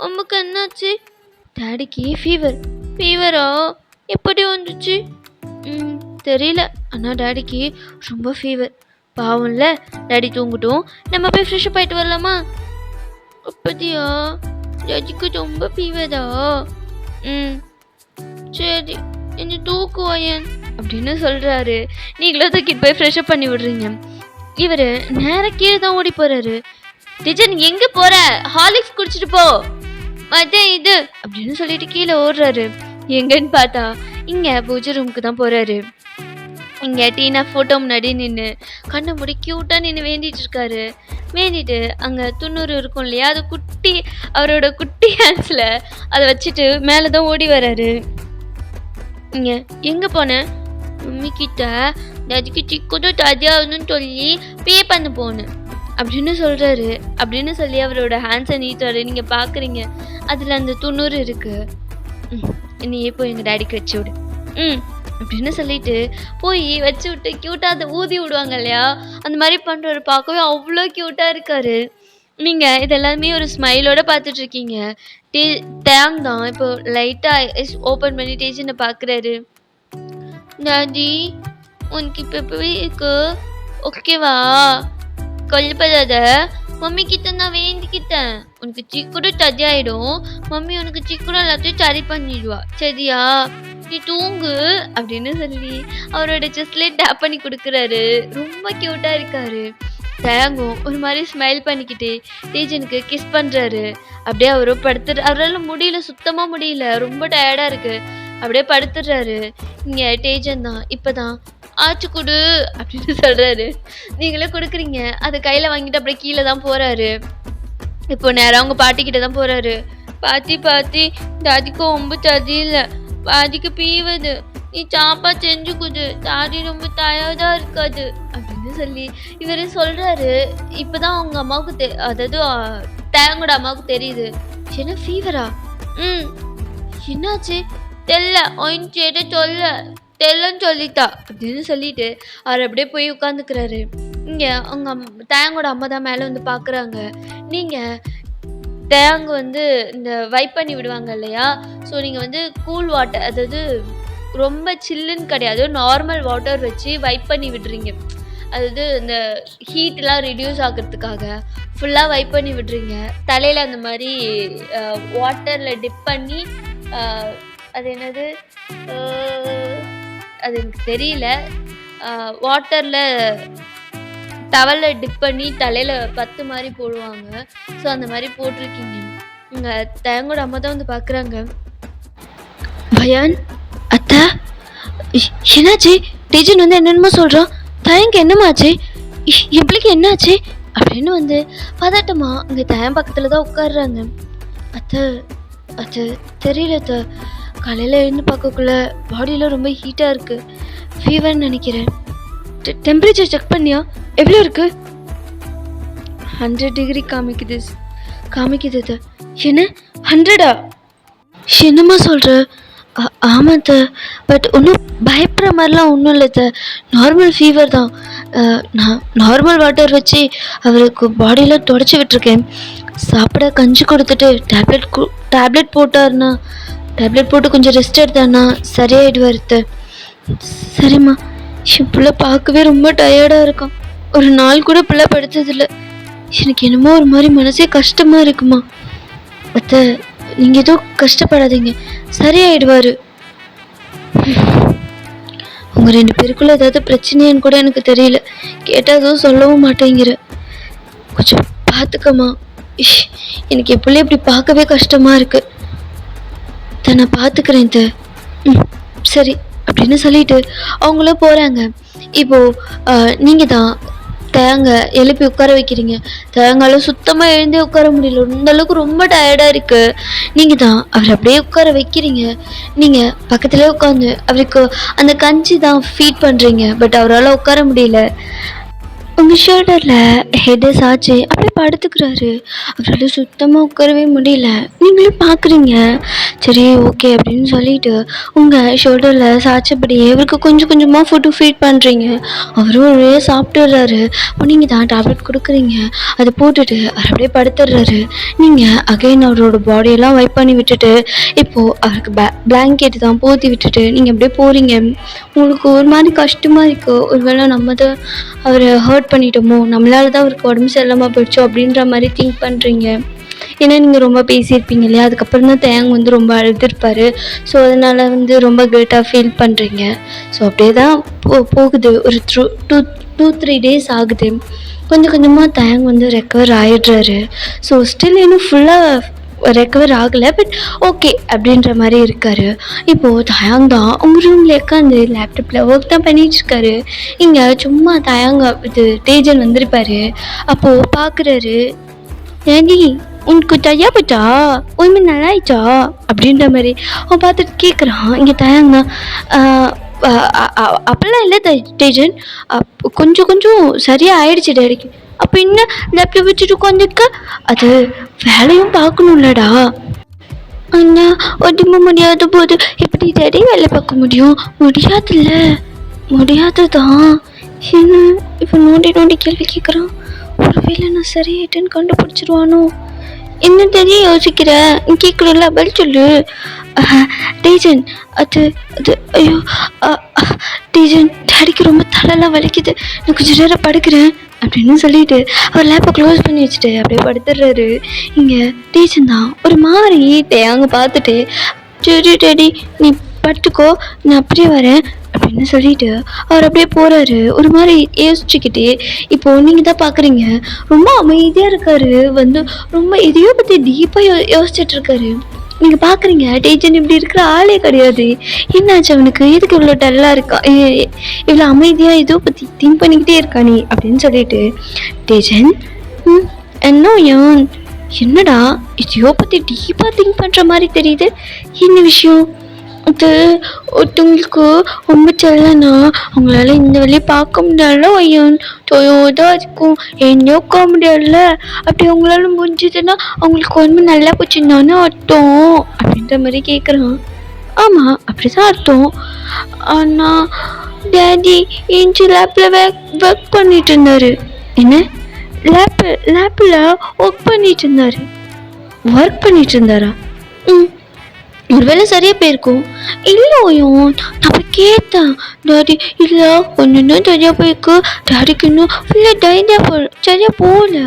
S1: உமக்கு என்னாச்சு? டாடிக்கு ஃபீவரா? எப்படி வந்துச்சு? தெரியல, ஆனால் டாடிக்கு ரொம்ப ஃபீவர். பாவம்ல, டாடி தூங்கட்டும், நம்ம போய் ஃப்ரெஷ்ஷப் ஆகிட்டு வரலாமா? அப்படியா? டாடிக்கு ரொம்ப ஃபீவரா? சரி, என்ன தூக்குவாயன் அப்படின்னு சொல்றாரு. நீங்களும் தூக்கிட்டு போய் ஃப்ரெஷ்அப் பண்ணி விடுறீங்க. இவர் நேராக கீழே தான் ஓடி போறாரு. டிஜன் எங்க போற? ஹார்லிக்ஸ் குடிச்சிட்டு போ, அதான் இது அப்படின்னு சொல்லிட்டு கீழே ஓடுறாரு. எங்கன்னு பார்த்தா இங்க பூஜை ரூமுக்கு தான் போறாரு. இங்க டீனா போட்டோ முன்னாடி நின்று கண்ணை மூடி கியூட்டா நின்று வேண்டிட்டு இருக்காரு. வேண்டிட்டு அங்க 90 இருக்கும் இல்லையா, அது அவரோட குட்டி ஹேண்ட்ஸ்ல அதை வச்சுட்டு மேலதான் ஓடி வர்றாரு. இங்க எங்க போன? மம்மி கிட்ட டாடிக்கு சிக்கோட டாடியாகணும்னு சொல்லி பே பண்ண போனேன் அப்படின்னு சொல்றாரு. அப்படின்னு சொல்லி அவரோட ஹேண்ட்ஸை நீட்டுறாரு. நீங்க பாக்குறீங்க அதுல அந்த 90 இருக்கு. நீயே போய் எங்க டாடிக்கு வச்சு விடு அப்படின்னு சொல்லிட்டு போய் வச்சு விட்டு கியூட்டா அதை ஊதி விடுவாங்க இல்லையா, அந்த மாதிரி பண்றாரு. பார்க்கவே அவ்வளோ கியூட்டா இருக்காரு. நீங்க இதெல்லாமே ஒரு ஸ்மைலோட பார்த்துட்டு இருக்கீங்க. டேங் தான் இப்போ லைட்டா ஓப்பன் பண்ணி டேஜனை பாக்குறாரு. டாடி உனக்கு இப்போ எப்பவே இருக்கு, ஓகேவா? கொல்லப்படாத. மம்மி கிட்ட நான் வேண்டிக்கிட்டேன், உனக்கு சீக்கிரம் சரி ஆயிடும். மம்மி உனக்கு சீக்கிரம் எல்லாத்தையும் சரி பண்ணிடுவா, சரியா? நீ தூங்கு அப்படின்னு சொல்லி அவரோட செஸ்ட்ல டேப் பண்ணி கொடுக்குறாரு. ரொம்ப கியூட்டா இருக்காரு. தயங்கும் ஒரு மாதிரி ஸ்மைல் பண்ணிக்கிட்டே டேஜனுக்கு கிஸ் பண்றாரு. அப்படியே அவரும் அவரால் முடியல, சுத்தமா முடியல, ரொம்ப டயர்டா இருக்கு. அப்படியே படுத்துடுறாரு. இங்க டேஜன் தான் இப்பதான் ஆச்சு குடு அப்படின்னு சொல்றாரு. நீங்களே கொடுக்குறீங்க. அதை கையில வாங்கிட்டு அப்படியே கீழே தான் போறாரு. இப்போ நேரம் அவங்க பாட்டி கிட்ட தான் போறாரு. பாட்டி டாடிக்கு ரொம்ப சதி இல்லை, பாட்டிக்கு பீவது, நீ சாப்பா செஞ்சு குடு, டாடி ரொம்ப டயர்டா இருக்காது அப்படின்னு அப்படின்னு சொல்லி இவர் சொல்கிறாரு. இப்போ தான் அவங்க அம்மாவுக்கு அதாவது தேங்கோட அம்மாவுக்கு தெரியுது. என்ன ஃபீவரா? ம். என்னாச்சு? தெரியல. ஒயின்ட்டு சொல்ல தெரியலன்னு சொல்லிட்டா அப்படின்னு சொல்லிட்டு அவர் அப்படியே போய் உட்காந்துக்கிறாரு. இங்கே அவங்க தேங்கோட அம்மா தான் மேலே வந்து பார்க்குறாங்க. நீங்கள் தேங்கு வந்து இந்த வைப் பண்ணி விடுவாங்க இல்லையா? ஸோ நீங்கள் வந்து கூல் வாட்டர், அதாவது ரொம்ப சில்லுன்னு கிடையாது, நார்மல் வாட்டர் வச்சு வைப் பண்ணி விடுறீங்க. அதாவது இந்த ஹீட்லாம் ரிடியூஸ் ஆகிறதுக்காக ஃபுல்லாக வைப் பண்ணி விடுறீங்க. தலையில் அந்த மாதிரி வாட்டரில் டிப் பண்ணி அது என்னது, அது எனக்கு தெரியல. வாட்டரில் டவலில் டிப் பண்ணி தலையில் பத்து மாதிரி போடுவாங்க. ஸோ அந்த மாதிரி போட்டிருக்கீங்க. இங்கே தேங்கோட அம்மா தான் வந்து பார்க்குறாங்க. பயான் அத்தா, என்னாச்சு? டீச்சர் வந்து என்னென்னமோ சொல்கிறான். தயங்க என்னமாச்சு? என் பிள்ளைக்கு என்னாச்சு அப்படின்னு வந்து பதட்டமா இங்கே தயம் பக்கத்தில் தான் உட்காடுறாங்க. அத்தை அது தெரியல அத்தை, காலையில் எழுந்து பார்க்கக்குள்ள பாடியில் ரொம்ப ஹீட்டாக இருக்குது, ஃபீவர்னு நினைக்கிறேன். டெம்பரேச்சர் செக் பண்ணியா? எவ்வளோ இருக்குது? 100 டிகிரி காமிக்குது அத்தை. என்ன 100ஆ? என்னம்மா சொல்கிற? ஆமாம் த, பட் ஒன்றும் பயப்படுற மாதிரிலாம் ஒன்றும் இல்லை த, நார்மல் ஃபீவர் தான். நான் நார்மல் வாட்டர் வச்சு அவருக்கு பாடியில் தொடச்சி விட்டுருக்கேன். சாப்பிட கஞ்சி கொடுத்துட்டு டேப்லெட் போட்டாருன்னா, டேப்லெட் போட்டு கொஞ்சம் ரெஸ்ட் எடுத்தான்னா சரியாயிடுவார் த. சரிம்மா. என் பிள்ளை பார்க்கவே ரொம்ப டயர்டாக இருக்கான். ஒரு நாள் கூட பிள்ளை படுத்ததில்லை. எனக்கு என்னமோ ஒரு மாதிரி மனசே கஷ்டமாக இருக்குமா. அத்தை நீங்கள் எதுவும் கஷ்டப்படாதீங்க, சரியாயிடுவார். உங்கள் 2 பேருக்குள்ள ஏதாவது பிரச்சனையான்னு கூட எனக்கு தெரியல, கேட்டால் எதுவும் சொல்லவும் மாட்டேங்கிற. கொஞ்சம் பார்த்துக்கம்மா. எனக்கு என் பிள்ளை இப்படி பார்க்கவே கஷ்டமாக இருக்கு. நான் பார்த்துக்கிறேன் த. சரி அப்படின்னு சொல்லிட்டு அவங்களும் போகிறாங்க. இப்போது நீங்கள் தான் தேங்க எழுப்பி உட்கார வைக்கிறீங்க. தேங்கால சுத்தமாக எழுந்தே உட்கார முடியல, இந்த அளவுக்கு ரொம்ப டயர்டாக இருக்குது. நீங்கள் தான் அவரை அப்படியே உட்கார வைக்கிறீங்க. நீங்கள் பக்கத்துலேயே உட்காந்து அவருக்கு அந்த கஞ்சி தான் ஃபீட் பண்ணுறீங்க. பட் அவரால் உட்கார முடியல. உங்கள் ஷோல்டரில் ஹெட்டை சாய்ச்சி அப்படியே படுத்துக்கிறாரு. அவரால் சுத்தமாக உட்காரவே முடியல. நீங்களும் பார்க்குறீங்க. சரி ஓகே அப்படின்னு சொல்லிட்டு உங்கள் ஷோல்டரில் சாய்ச்சபடியே அவருக்கு கொஞ்சம் கொஞ்சமாக ஃபுட்டு ஃபீட் பண்ணுறீங்க. அவரும் ஒரே சாப்பிட்டுடுறாரு. அப்போ நீங்கள் தான் டேப்லெட் கொடுக்குறீங்க. அதை போட்டுட்டு அவர் அப்படியே படுத்துடுறாரு. நீங்கள் அகைன் அவரோட பாடியெல்லாம் வைப் பண்ணி விட்டுட்டு இப்போது அவருக்கு பிளாங்கெட்டு தான் போற்றி விட்டுட்டு நீங்கள் அப்படியே போகிறீங்க. உங்களுக்கு ஒரு மாதிரி கஷ்டமாக இருக்குது. ஒருவேளை நம்ம தான் அவரை ஹர்ட் பண்ணிட்டோமோ, நம்மளால தான் அவருக்கு உடம்பு சரியில்லாமல் போயிடுச்சோ அப்படின்ற மாதிரி திங்க் பண்ணுறீங்க. ஏன்னா நீங்கள் ரொம்ப பேசியிருப்பீங்க இல்லையா, அதுக்கப்புறம் தான் தேங் வந்து ரொம்ப அழுதுருப்பார். ஸோ அதனால் வந்து ரொம்ப கில்ட்டாக ஃபீல் பண்ணுறீங்க. ஸோ அப்படியே தான் போகுது. ஒரு 2-3 டேஸ் ஆகுது. கொஞ்சம் கொஞ்சமாக தேங் வந்து ரெக்கவர் ஆகிடுறாரு. ஸோ ஸ்டில் இன்னும் ஃபுல்லாக ரெக்கவர் ஆகலை, பட் ஓகே அப்படின்ற மாதிரி இருக்கார். இப்போது தயாங் தான் உங்கள் ரூமில் உட்காந்து லேப்டாப்பில் ஒர்க் தான் பண்ணிகிட்ருக்காரு. இங்கே சும்மா தயாங்க இது தேஜன் வந்திருப்பார். அப்போது பார்க்குறாரு. ஏண்டி உனக்கு தையா போச்சா, உண்மை நல்லா ஆயிடுச்சா அப்படின்ற மாதிரி அவன் பார்த்துட்டு கேட்குறான். இங்கே தயாங்க தான் அப்போல்லாம் இல்லை தேஜன், கொஞ்சம் கொஞ்சம் சரியாக ஆயிடுச்சு டேடிக்கு. அப்போ இன்னும் லேப்டாப் வச்சுட்டு உட்காந்துருக்க, அது வேலையும் பார்க்கணும்லடா. அண்ணா ஒன்றுமே முடியாத போது எப்படி டேடி வேலை பார்க்க முடியும்? முடியாதுல்ல. முடியாதுதான். என்ன இப்போ நோண்டி கேள்வி கேட்குறான். ஒருவேளை நான் சரியாயிட்டேன்னு கண்டுபிடிச்சிருவானோ? என்ன தெரிய யோசிக்கிற? கேட்குறல பதில் சொல்லு. டீஜன் அது அது ஐயோ டீஜன், டேடிக்கு ரொம்ப தலைலாம் வலிக்குது, நான் கொஞ்சம் நேரம் படுக்கிறேன் அப்படின்னு சொல்லிட்டு அவர் லேப்பை க்ளோஸ் பண்ணி வச்சுட்டு அப்படியே படுத்துடுறாரு. இங்கே டீச்சர் தான் ஒரு மாதிரி அங்கே பார்த்துட்டு, சரி டேடி நீ படுத்துக்கோ, நான் அப்படியே வரேன் அப்படின்னு சொல்லிட்டு அவர் அப்படியே போகிறாரு. ஒரு மாதிரி யோசிச்சுக்கிட்டே இப்போது நீங்கள் தான் பார்க்குறீங்க, ரொம்ப அமைதியாக இருக்காரு. வந்து ரொம்ப இதையோ பற்றி டீப்பாக யோசிச்சுட்ருக்காரு. நீங்கள் பார்க்குறீங்க டீச்சர் இப்படி இருக்கிற ஆளே கிடையாது. என்னாச்சு அவனுக்கு, எதுக்கு இவ்வளோ டல்லாக இருக்கா, இவ்வளோ அமைதியாக இதோ பற்றி திங்க் பண்ணிக்கிட்டே இருக்கா நீ அப்படின்னு சொல்லிட்டு டீச்சன் என்னடா இதையோ பற்றி டீப்பாக திங்க் பண்ணுற மாதிரி தெரியுது, என்ன விஷயம் அது ஒருத்தவங்களுக்கு ரொம்ப செல்லனா அவங்களால இந்த வழியை பார்க்க முடியாதுல ஐயன் தொயோதான் இருக்கும் என்ன உட்க முடியாதுல்ல. அப்படி அவங்களால முடிஞ்சதுன்னா அவங்களுக்கு உடம்பு நல்லா போச்சுன்னு அர்த்தம் அப்படின்ற மாதிரி கேட்குறான். ஆமாம் அப்படிதான் அர்த்தம். ஆனால் டேடி இன்ச்சு லேப்பில் ஒர்க் பண்ணிட்டு இருந்தாரு. என்ன லேப்பில் ஒர்க் பண்ணிட்டு இருந்தாரு? ஒர்க் பண்ணிட்டு இருந்தாரா? ம் ஒருவேளை சரியா போயிருக்கும். இல்லையும் நம்ம கேட்டேன் டாடி இல்லை கொஞ்சம் தான் சரியா போயிருக்கு. டாடிக்கு இன்னும் ஃபுல்லாக சரியா போகல.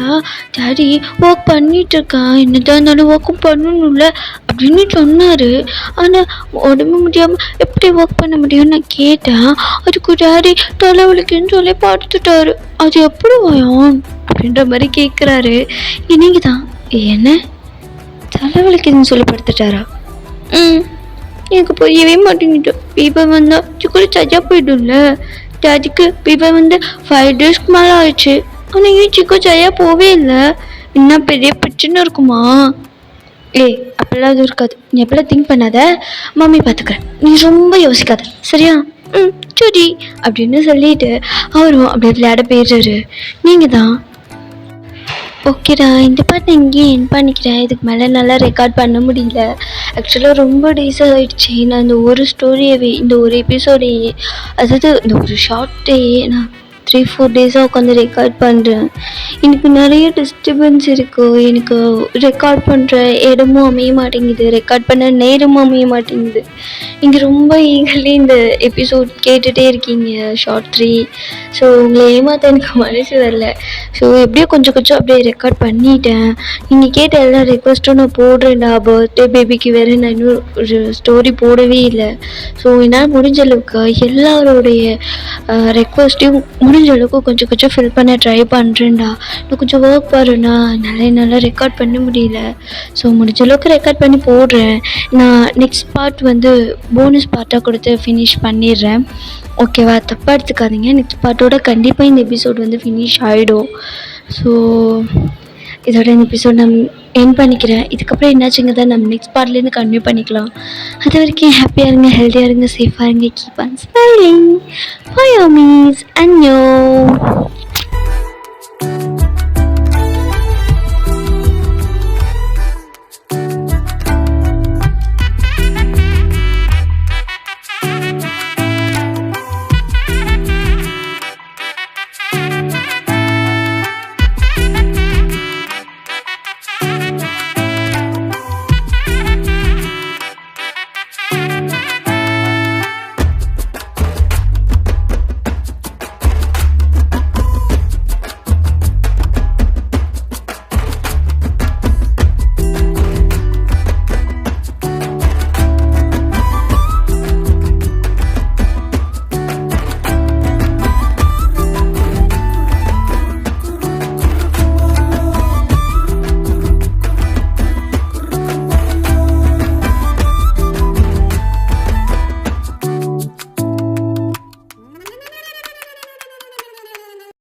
S1: டாடி ஒர்க் பண்ணிட்டு இருக்கேன், என்னதான் இருந்தாலும் ஒர்க்கும் பண்ணணும்ல அப்படின்னு சொன்னார். ஆனால் உடம்பு முடியாமல் எப்படி ஒர்க் பண்ண முடியும்னு நான் கேட்டேன். அதுக்கு டாடி தலைவலிக்குன்னு சொல்லி படுத்துட்டாரு. அது எப்படி வரும் அப்படின்ற மாதிரி கேட்குறாரு. இன்னைக்கு தான் என்ன தலைவலிக்குதுன்னு சொல்லி படுத்துட்டாரா? எனக்கு புரியவே மாட்டேங்கிட்டு. பீபர் வந்தால் கூட சரியாக போயிடும்ல. டாடிக்கு பீபர் வந்து 5 டேஸ்க்கு மேலே ஆயிடுச்சு. ஆனால் சிக்கும் சரியாக போவே இல்லை. இன்னும் பெரிய பிரச்சனை இருக்குமா? அப்படிலாம் அது இருக்காது. நீ எப்படிலாம் திங்க் பண்ணாத, மம்மி பார்த்துக்கிறேன். நீ ரொம்ப யோசிக்காத சரியா? சரி அப்படின்னு சொல்லிட்டு அவரும் அப்படியே விளையாட போயிடுறாரு. நீங்கள் தான் ஓகேடா இந்த பாட்டை இங்கேயே என் பண்ணிக்கிறேன். இதுக்கு மேலே நல்லா ரெக்கார்ட் பண்ண முடியல. ஆக்சுவலாக ரொம்ப டேஸ் ஆகிடுச்சு. நான் இந்த ஒரு ஸ்டோரியவே இந்த ஒரு எபிசோடையே, அதாவது இந்த ஒரு ஷார்ட்டையே நான் 3-4 டேஸாக உட்காந்து ரெக்கார்ட் பண்ணுறேன். எனக்கு நிறைய டிஸ்டர்பன்ஸ் இருக்குது. எனக்கு ரெக்கார்ட் பண்ணுற இடமும் அமைய மாட்டேங்குது, ரெக்கார்ட் பண்ண நேரமும் அமைய மாட்டேங்குது. நீங்கள் ரொம்ப ஈகர்லி இந்த எபிசோட் கேட்டுகிட்டே இருக்கீங்க ஷார்ட் 3. ஸோ உங்களை ஏமாற்ற எனக்கு மனசு வரல. ஸோ எப்படியோ கொஞ்சம் அப்படியே ரெக்கார்ட் பண்ணிட்டேன். நீங்கள் கேட்ட எல்லா ரெக்வஸ்ட்டும் நான் போடுறேன்டா. பர்த்டே பேபிக்கு வேறு நான் இன்னும் ஒரு ஸ்டோரி போடவே இல்லை. ஸோ என்னால் முடிஞ்ச அளவுக்கு எல்லாரோடைய ரெக்வஸ்ட்டையும் முடிஞ்ச அளவுக்கு கொஞ்சம் ஃபில் பண்ண ட்ரை பண்ணுறேன்டா. இன்னும் கொஞ்சம் ஒர்க் பாருண்ணா, நல்லா ரெக்கார்ட் பண்ண முடியல. ஸோ முடிஞ்ச அளவுக்கு ரெக்கார்ட் பண்ணி போடுறேன். நான் நெக்ஸ்ட் பார்ட் வந்து போனஸ் பார்ட்டாக கொடுத்து ஃபினிஷ் பண்ணிடுறேன். ஓகேவா? தப்பாக எடுத்துக்காதீங்க. நெக்ஸ்ட் பார்ட்டோட கண்டிப்பாக இந்த எபிசோட் வந்து ஃபினிஷ் ஆகிடும். ஸோ இதோட இந்த எபிசோட் நான் என் பண்ணிக்கிறேன். இதுக்கப்புறம் என்னாச்சுங்க தான் நம்ம நெக்ஸ்ட் பார்ட்லேருந்து கன்டினியூ பண்ணிக்கலாம். அது வரைக்கும் ஹாப்பியாக இருங்க, ஹெல்த்தியாக இருங்க, சேஃபாக இருங்க. Keep on smiling. பை யோமீஸ். அன்யோ.